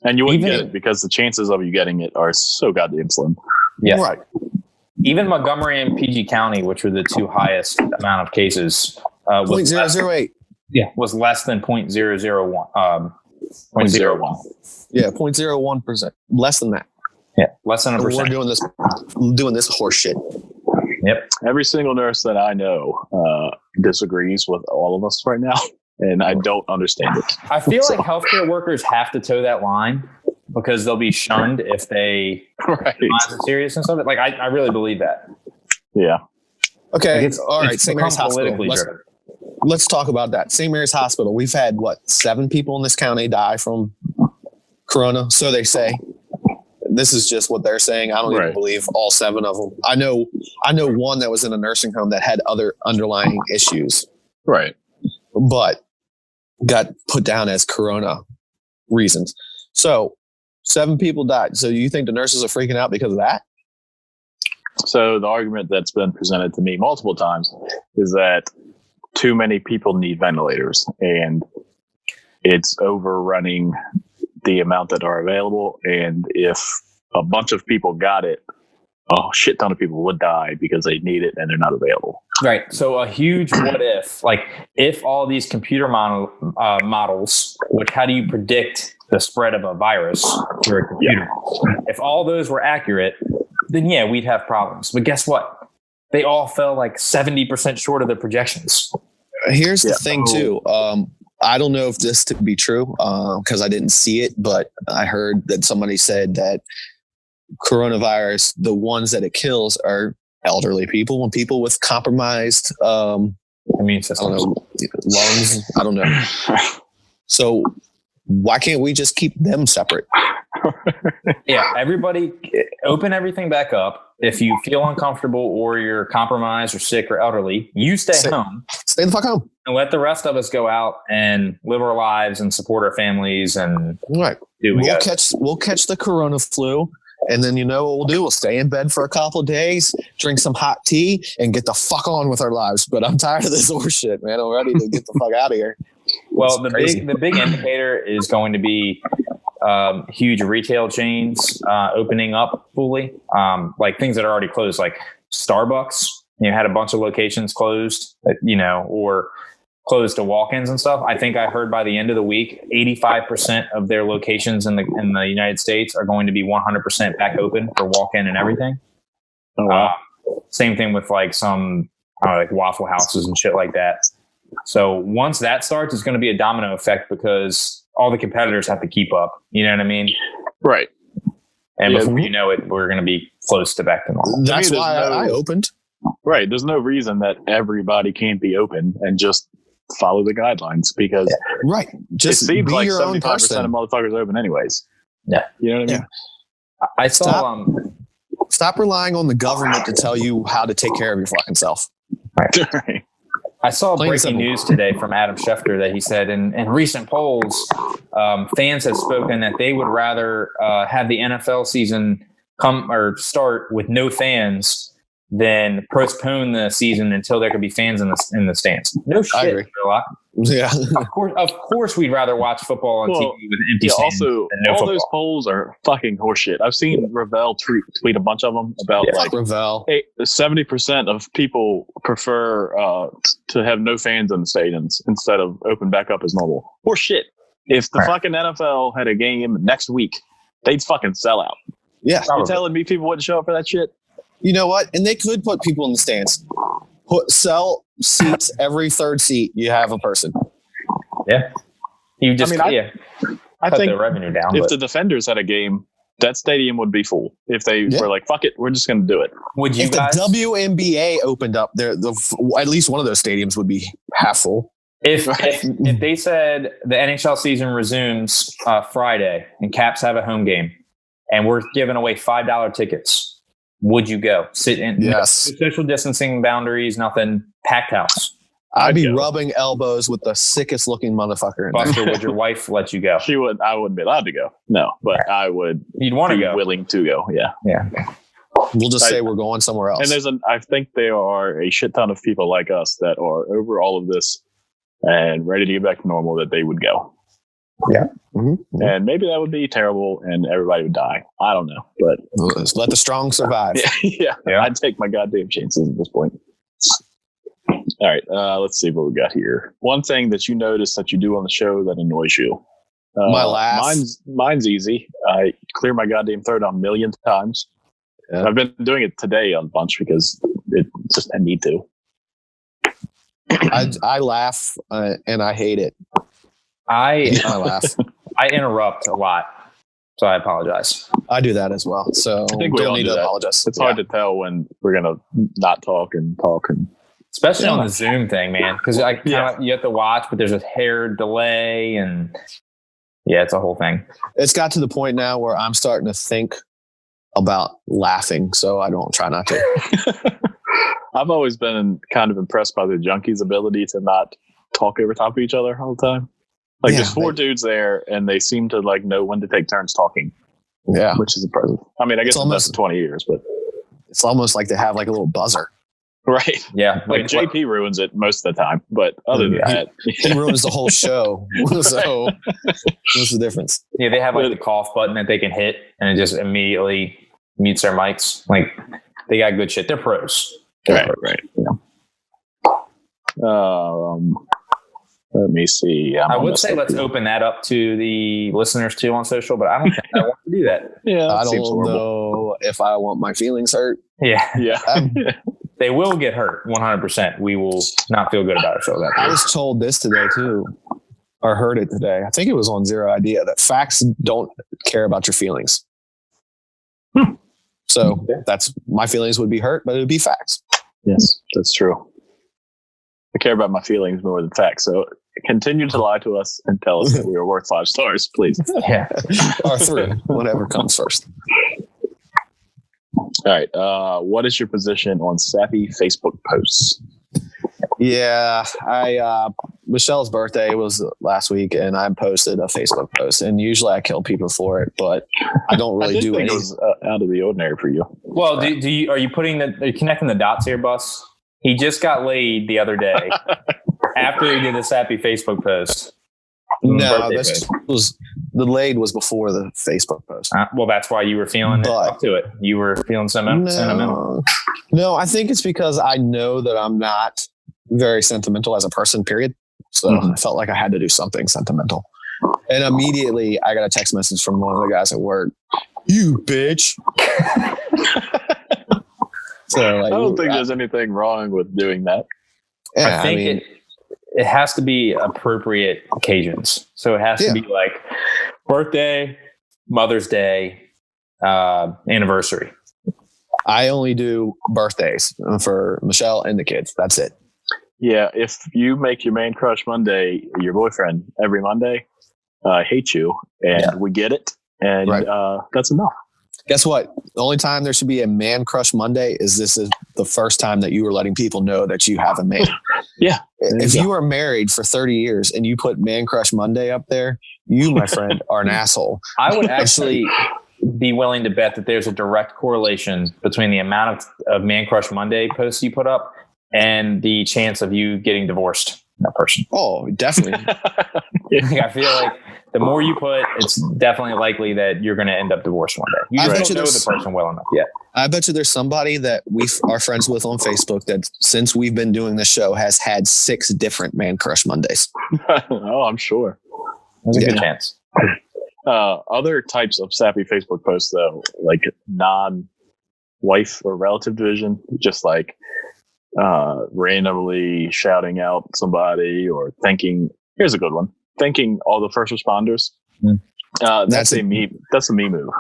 And you wouldn't Even- get it because the chances of you getting it are so goddamn slim. Yeah. right, even Montgomery and PG County, which were the 2 highest amount of cases, was less, 0.008. was less than 0.001. 0.01. Yeah, 0.01%. Less than that. Yeah, less than a And we're percent. doing this horse shit. Yep. Every single nurse that I know disagrees with all of us right now, and I don't understand it. I feel like healthcare workers have to toe that line because they'll be shunned if they Right. are serious and stuff. Like I really believe that. Yeah. Okay, Like, all right. St. Mary's become Hospital. politically driven. Let's talk about that. St. Mary's Hospital. We've had 7 people in this county die from corona. So they say. This is just what they're saying. I don't even Right. believe all 7 of them. I know one that was in a nursing home that had other underlying issues, Right. but got put down as corona reasons. So 7 people died. So you think the nurses are freaking out because of that? So the argument that's been presented to me multiple times is that too many people need ventilators and it's overrunning the amount that are available. And if a bunch of people got it, a shit ton of people would die because they need it and they're not available. Right. So a huge what if, like if all these computer models, which how do you predict the spread of a virus through a computer? If all those were accurate, then yeah, we'd have problems. But guess what? They all fell like 70% short of their projections. Here's the thing too. I don't know if this to be true because I didn't see it, but I heard that somebody said that coronavirus, the ones that it kills are elderly people and people with compromised immune system. I don't know, lungs. I don't know. So why can't we just keep them separate? Yeah, everybody open everything back up. If you feel uncomfortable or you're compromised or sick or elderly, you stay home. Stay the fuck home. And let the rest of us go out and live our lives and support our families and we'll catch the corona flu. And then you know what we'll do? We'll stay in bed for a couple of days, drink some hot tea, and get the fuck on with our lives. But I'm tired of this horse shit, man. I'm ready to get the fuck out of here. Well, the big indicator is going to be huge retail chains opening up fully, like things that are already closed, like Starbucks. Had a bunch of locations closed, or closed to walk-ins and stuff. I think I heard by the end of the week, 85% of their locations in the United States are going to be 100% back open for walk-in and everything. Oh, wow. Same thing with like some like Waffle Houses and shit like that. So once that starts, it's going to be a domino effect because all the competitors have to keep up. You know what I mean? Right. And before you know it, we're going to be close to back to normal. That's why I opened. Right. There's no reason that everybody can't be open and just follow the guidelines because just it seems be like your 75% own person. of motherfuckers open anyways. Yeah. You know what I mean? Yeah. I saw Stop relying on the government to tell you how to take care of your fucking self. Right. I saw Plain breaking simple. news today from Adam Schefter that he said in recent polls, fans have spoken that they would rather have the NFL season come or start with no fans than postpone the season until there could be fans in the stands. No shit. I agree. Sherlock. Yeah. Of course, we'd rather watch football on TV with empty stands also, than no all football. those polls are fucking horseshit. I've seen Ravel tweet a bunch of them about like Ravel. 70% of people prefer to have no fans in the stadiums instead of open back up as normal. Horseshit. If the fucking NFL had a game next week, they'd fucking sell out. Yeah. You telling me people wouldn't show up for that shit? You know what? And they could put people in the stands. Sell seats every third seat. You have a person. Yeah. You just I cut think the revenue down. If the Defenders had a game, that stadium would be full. If they were like, fuck it, we're just going to do it. Would you If guys? the WNBA opened up, at least one of those stadiums would be half full. If they said the NHL season resumes Friday and Caps have a home game and we're giving away $5 tickets, would you go? Sit in? Yes. No social distancing boundaries, nothing. Packed house. I'd be go. rubbing elbows with the sickest looking motherfucker. Buster, would your wife let you go? I wouldn't be allowed to go. No, but I would. You'd want to be go. willing to go. Yeah. Yeah. We'll just say we're going somewhere else. And I think there are a shit ton of people like us that are over all of this and ready to get back to normal that they would go. Yeah. Mm-hmm. And maybe that would be terrible and everybody would die. I don't know. But Let's let the strong survive. yeah, I'd take my goddamn chances at this point. All right. Let's see what we got here. One thing that you notice that you do on the show that annoys you. My laugh. Mine's easy. I clear my goddamn throat a million times. Yeah. I've been doing it today a bunch because I need to. I laugh and I hate it. I laugh. I interrupt a lot, so I apologize. I do that as well. So I think we don't all need do to that. apologize. It's hard to tell when we're gonna not talk and talk and. Especially on the Zoom thing, man, because you have to watch, but there's a hair delay, and it's a whole thing. It's got to the point now where I'm starting to think about laughing, so I don't try not to. I've always been kind of impressed by the junkies' ability to not talk over top of each other all the time. Like there's four dudes there, and they seem to like know when to take turns talking. Yeah, which is impressive. I mean, I guess it's almost 20 years, but it's almost like they have like a little buzzer. Right. Yeah. Like JP ruins it most of the time, but other than that, he ruins the whole show. So what's the difference? Yeah, they have like the cough button that they can hit, and it just immediately mutes their mics. Like they got good shit. They're pros. Right. Let me see. I would say let's open that up to the listeners too on social, but I don't think I want to do that. Yeah, I don't know if I want my feelings hurt. Yeah. they will get hurt 100%. We will not feel good about ourselves. I was told this today too, or heard it today. I think it was on Zero Idea that facts don't care about your feelings. So that's my feelings would be hurt, but it would be facts. Yes, that's true. I care about my feelings more than facts. So continue to lie to us and tell us that we are worth 5 stars, please. Yeah. Or 3, whatever comes first. All right. What is your position on sappy Facebook posts? Yeah, Michelle's birthday was last week, and I posted a Facebook post. And usually I kill people for it, but I don't really do think anything. it was out of the ordinary for you. Well, are you connecting the dots here, Bus? He just got laid the other day after he did the sappy Facebook post. No, the laid was before the Facebook post. Well, that's why you were feeling up to it. You were feeling sentimental. No, I think it's because I know that I'm not very sentimental as a person, period. So I felt like I had to do something sentimental. And immediately I got a text message from one of the guys at work. You bitch. So I don't think there's anything wrong with doing that. Yeah, I think it has to be appropriate occasions. So it has to be like birthday, Mother's Day, anniversary. I only do birthdays for Michelle and the kids. That's it. Yeah, if you make your man crush Monday your boyfriend every Monday, I hate you, and we get it, and that's enough. Guess what? The only time there should be a man crush Monday is this is the first time that you are letting people know that you have a man. Yeah. If you are married for 30 years and you put man crush Monday up there, you, my friend, are an asshole. I would actually be willing to bet that there's a direct correlation between the amount of Man Crush Monday posts you put up and the chance of you getting divorced. That person. Oh, definitely. I feel like the more you put, it's definitely likely that you're going to end up divorced one day. You just don't know the person well enough yet. I bet you there's somebody that we are friends with on Facebook that since we've been doing this show has had 6 different Man Crush Mondays. Oh, I'm sure. There's a good chance. Other types of sappy Facebook posts, though, like non-wife or relative division, just like randomly shouting out somebody or thanking. Here's a good one: thanking all the first responders. That's a me. That's a me move.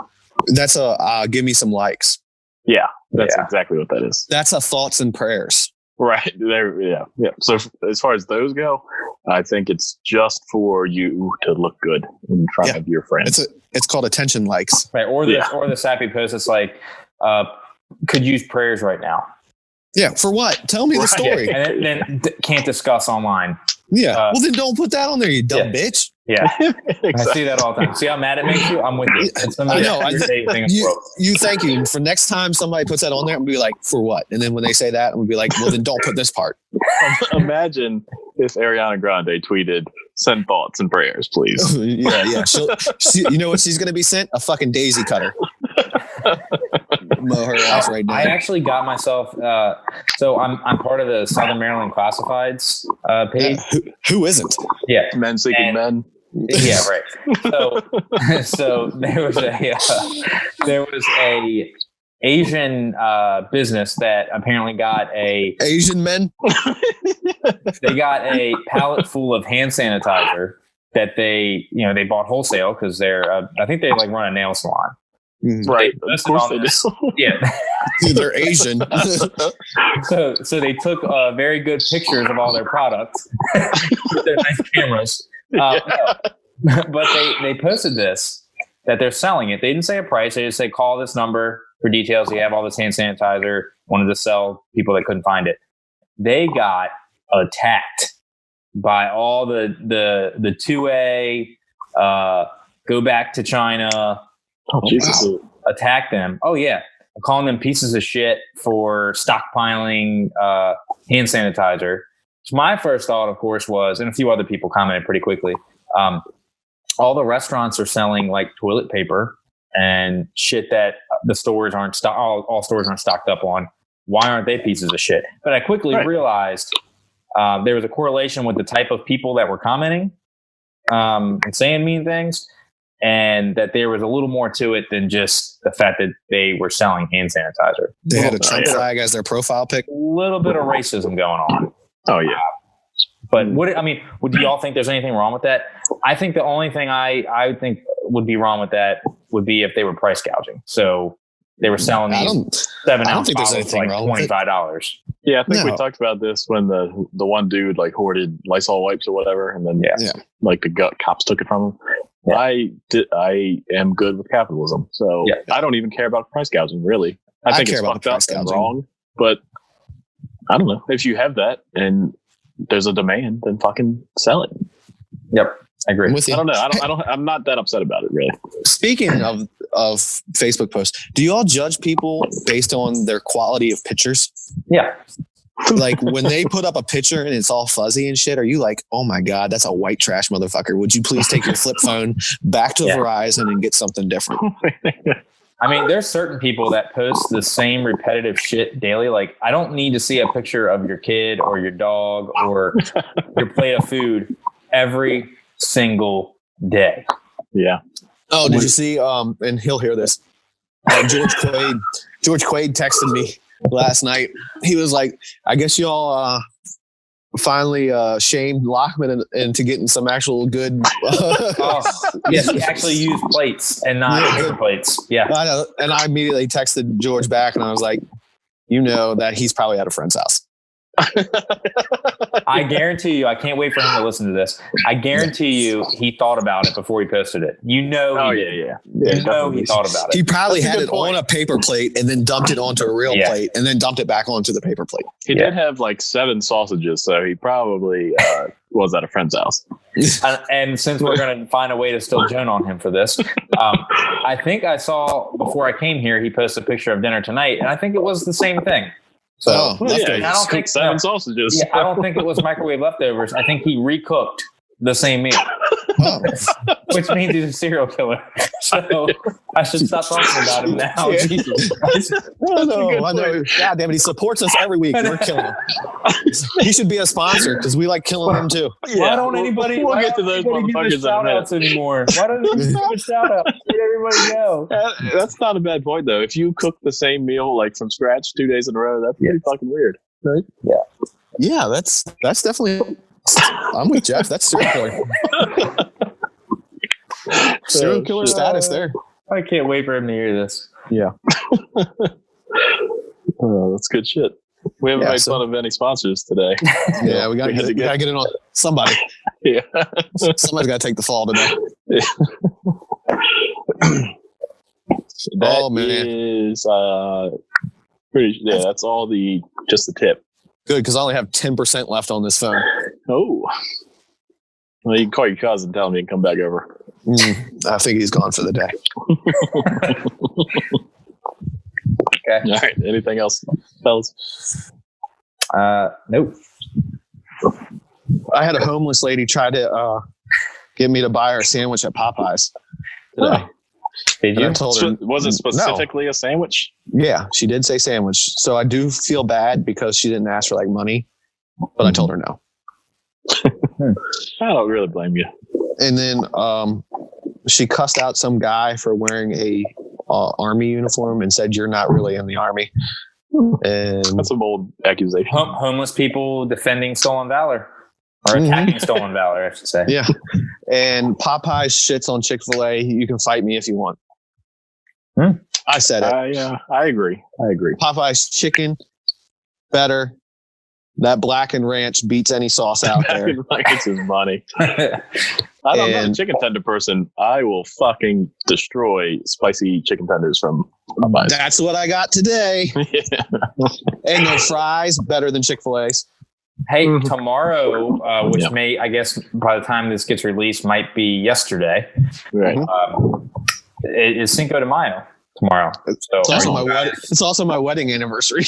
That's a give me some likes. Yeah, that's exactly what that is. That's a thoughts and prayers. Right there. Yeah. So as far as those go, I think it's just for you to look good in front of your friends. It's called attention likes. Right. Or the sappy post. It's like, could use prayers right now. Yeah. For what? Tell me the story. And then can't discuss online. Yeah. Well, then don't put that on there, you dumb bitch. Yeah. Exactly. I see that all the time. See how mad it makes you? I'm with you. It's I know. Thank you. For next time somebody puts that on there, I'm going to be like, for what? And then when they say that, I'm going to be like, well, then don't put this part. Imagine if Ariana Grande tweeted, send thoughts and prayers, please. Yeah. You know what she's going to be sent? A fucking daisy cutter. Mow her ass right now. I actually got myself. So I'm part of the Southern Maryland Classifieds page. Who isn't? Yeah, men seeking men. Yeah, right. So there was a Asian business that apparently got a Asian men. They got a pallet full of hand sanitizer that they bought wholesale because I think they like run a nail salon. Right. Of course they do. Yeah. They're Asian. So they took very good pictures of all their products with their nice cameras. But they posted this, that they're selling it. They didn't say a price. They just say, call this number for details. You have all this hand sanitizer. Wanted to sell people that couldn't find it. They got attacked by all the 2A, go back to China. Oh, Jesus. Attack them. Oh, yeah. I'm calling them pieces of shit for stockpiling hand sanitizer. So my first thought, of course, was, and a few other people commented pretty quickly, all the restaurants are selling like toilet paper and shit that the stores aren't all stores aren't stocked up on. Why aren't they pieces of shit? But I quickly realized there was a correlation with the type of people that were commenting and saying mean things. and that there was a little more to it than just the fact that they were selling hand sanitizer. They had a Trump flag as their profile pic. A little bit of racism going on. Oh yeah. But do y'all think there's anything wrong with that? I think the only thing I think would be wrong with that would be if they were price gouging. So they were selling these 7-ounce bottles for like $25. Yeah, I think we talked about this when the one dude like hoarded Lysol wipes or whatever, and then like the cops took it from him. Yeah. I am good with capitalism, so I don't even care about price gouging. Really, I think it's fucked up and wrong. But I don't know, if you have that and there's a demand, then fucking sell it. Yep, I agree. I don't know. I'm not that upset about it, really. Speaking of Facebook posts, do you all judge people based on their quality of pictures? Yeah. Like when they put up a picture and it's all fuzzy and shit, are you like, oh my God, that's a white trash motherfucker. Would you please take your flip phone back to Verizon and get something different? I mean, there's certain people that post the same repetitive shit daily. Like, I don't need to see a picture of your kid or your dog or your plate of food every single day. Yeah. Oh, did you see? And he'll hear this. George Quaid texted me last night. He was like, I guess y'all finally shamed Lockman into getting some actual good. Yes, he actually used plates and not paper plates. Yeah. I know. And I immediately texted George back and I was like, you know that he's probably at a friend's house. I guarantee you, I can't wait for him to listen to this. I guarantee you he thought about it before he posted it. You know he thought about it. He probably had it on a paper plate and then dumped it onto a real plate and then dumped it back onto the paper plate. He did have like 7 sausages, so he probably was at a friend's house. And since we're going to find a way to still joan on him for this, I think I saw before I came here, he posted a picture of dinner tonight, and I think it was the same thing. So I don't think 7 sausages. Yeah, I don't think it was microwave leftovers. I think he recooked the same meal, which means he's a serial killer. So I should stop talking about him now. Yeah. Jesus Christ. I know. God damn it, he supports us every week. We're killing him. He should be a sponsor because we like killing him too. Yeah. Why don't anybody? We'll get to those motherfuckers shout outs anymore? Why don't you give a shout out? Let everybody know. That's not a bad point though. If you cook the same meal like from scratch 2 days in a row, that's pretty fucking weird, right? Yeah, that's definitely. I'm with Jeff. That's serial killer. Serial killer status there. I can't wait for him to hear this. Yeah. That's good shit. We haven't made fun of any sponsors today. Yeah, we gotta get it on somebody. Yeah. Somebody's gotta take the fall today. That's all just the tip. Good, because I only have 10% left on this phone. Oh. Well, you can call your cousin and tell him he can come back over. I think he's gone for the day. Okay. All right. Anything else, fellas? Nope. I had a homeless lady try to get me to buy her a sandwich at Popeyes today. Did you? I told her, was it specifically a sandwich? Yeah, she did say sandwich. So I do feel bad because she didn't ask for like money, but I told her no. I don't really blame you. And then she cussed out some guy for wearing a army uniform and said, "You're not really in the army." And that's a bold accusation. Homeless people defending stolen valor. Or attacking stolen valor, I should say. Yeah. And Popeyes shits on Chick-fil-A. You can fight me if you want. I said it. I agree. Popeyes chicken, better. That blackened ranch beats any sauce out there. It's his money. I'm not a chicken tender person. I will fucking destroy spicy chicken tenders from Popeyes. That's what I got today. And their fries better than Chick-fil-A's. Hey, tomorrow, which may, I guess, by the time this gets released, might be yesterday. Right. It is Cinco de Mayo tomorrow. So it's also my wedding anniversary.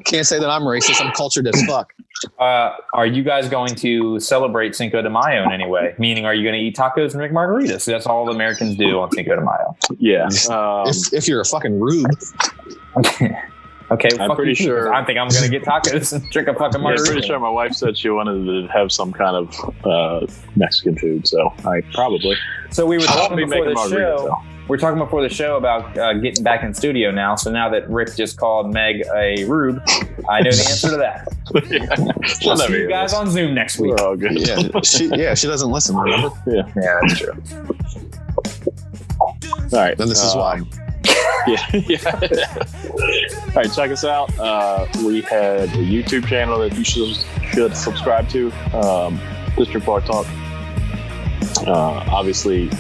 Can't say that I'm racist. I'm cultured as fuck. Are you guys going to celebrate Cinco de Mayo in any way? Meaning, are you going to eat tacos and drink margaritas? That's all Americans do on Cinco de Mayo. Yeah. If you're a fucking rube. Okay, I'm pretty sure. I think I'm gonna get tacos and drink a fucking margarita. I'm pretty sure my wife said she wanted to have some kind of Mexican food, so I probably. So we were talking before the show. So. We're talking before the show about getting back in studio now. So now that Rick just called Meg a rube, I know the answer to that. We'll see you guys on Zoom next week. We're all good. She doesn't listen. Remember? Yeah, that's true. All right, Then this is why. Yeah. All right, check us out. We had a YouTube channel that you should subscribe to. District Bar Talk. Obviously,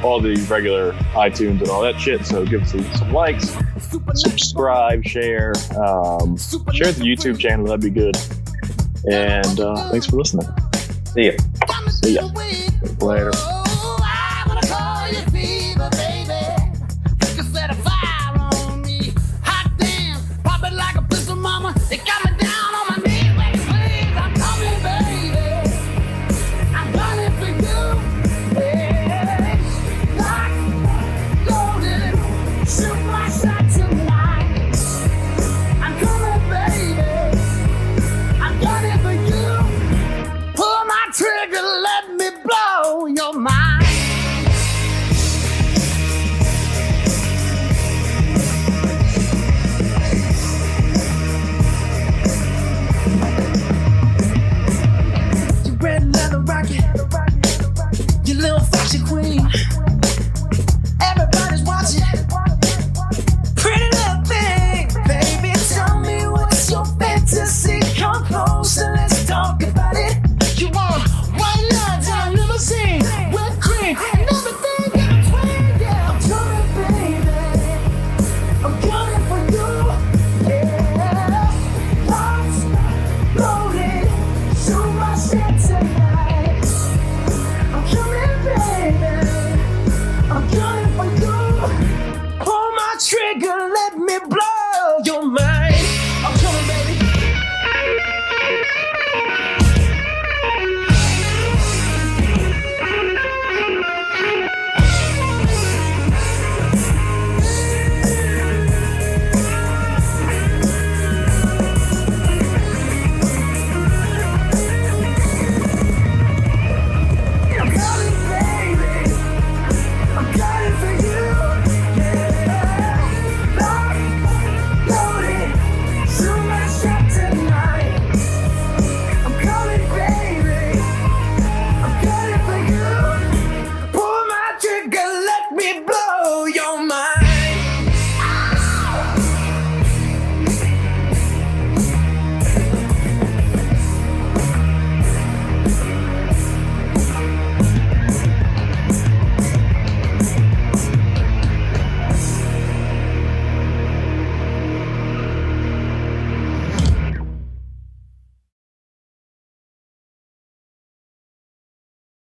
all the regular iTunes and all that shit. So give us some likes, subscribe, share. Share the YouTube channel. That'd be good. And thanks for listening. See ya. See ya. Later. Trigger, let me blow your mind.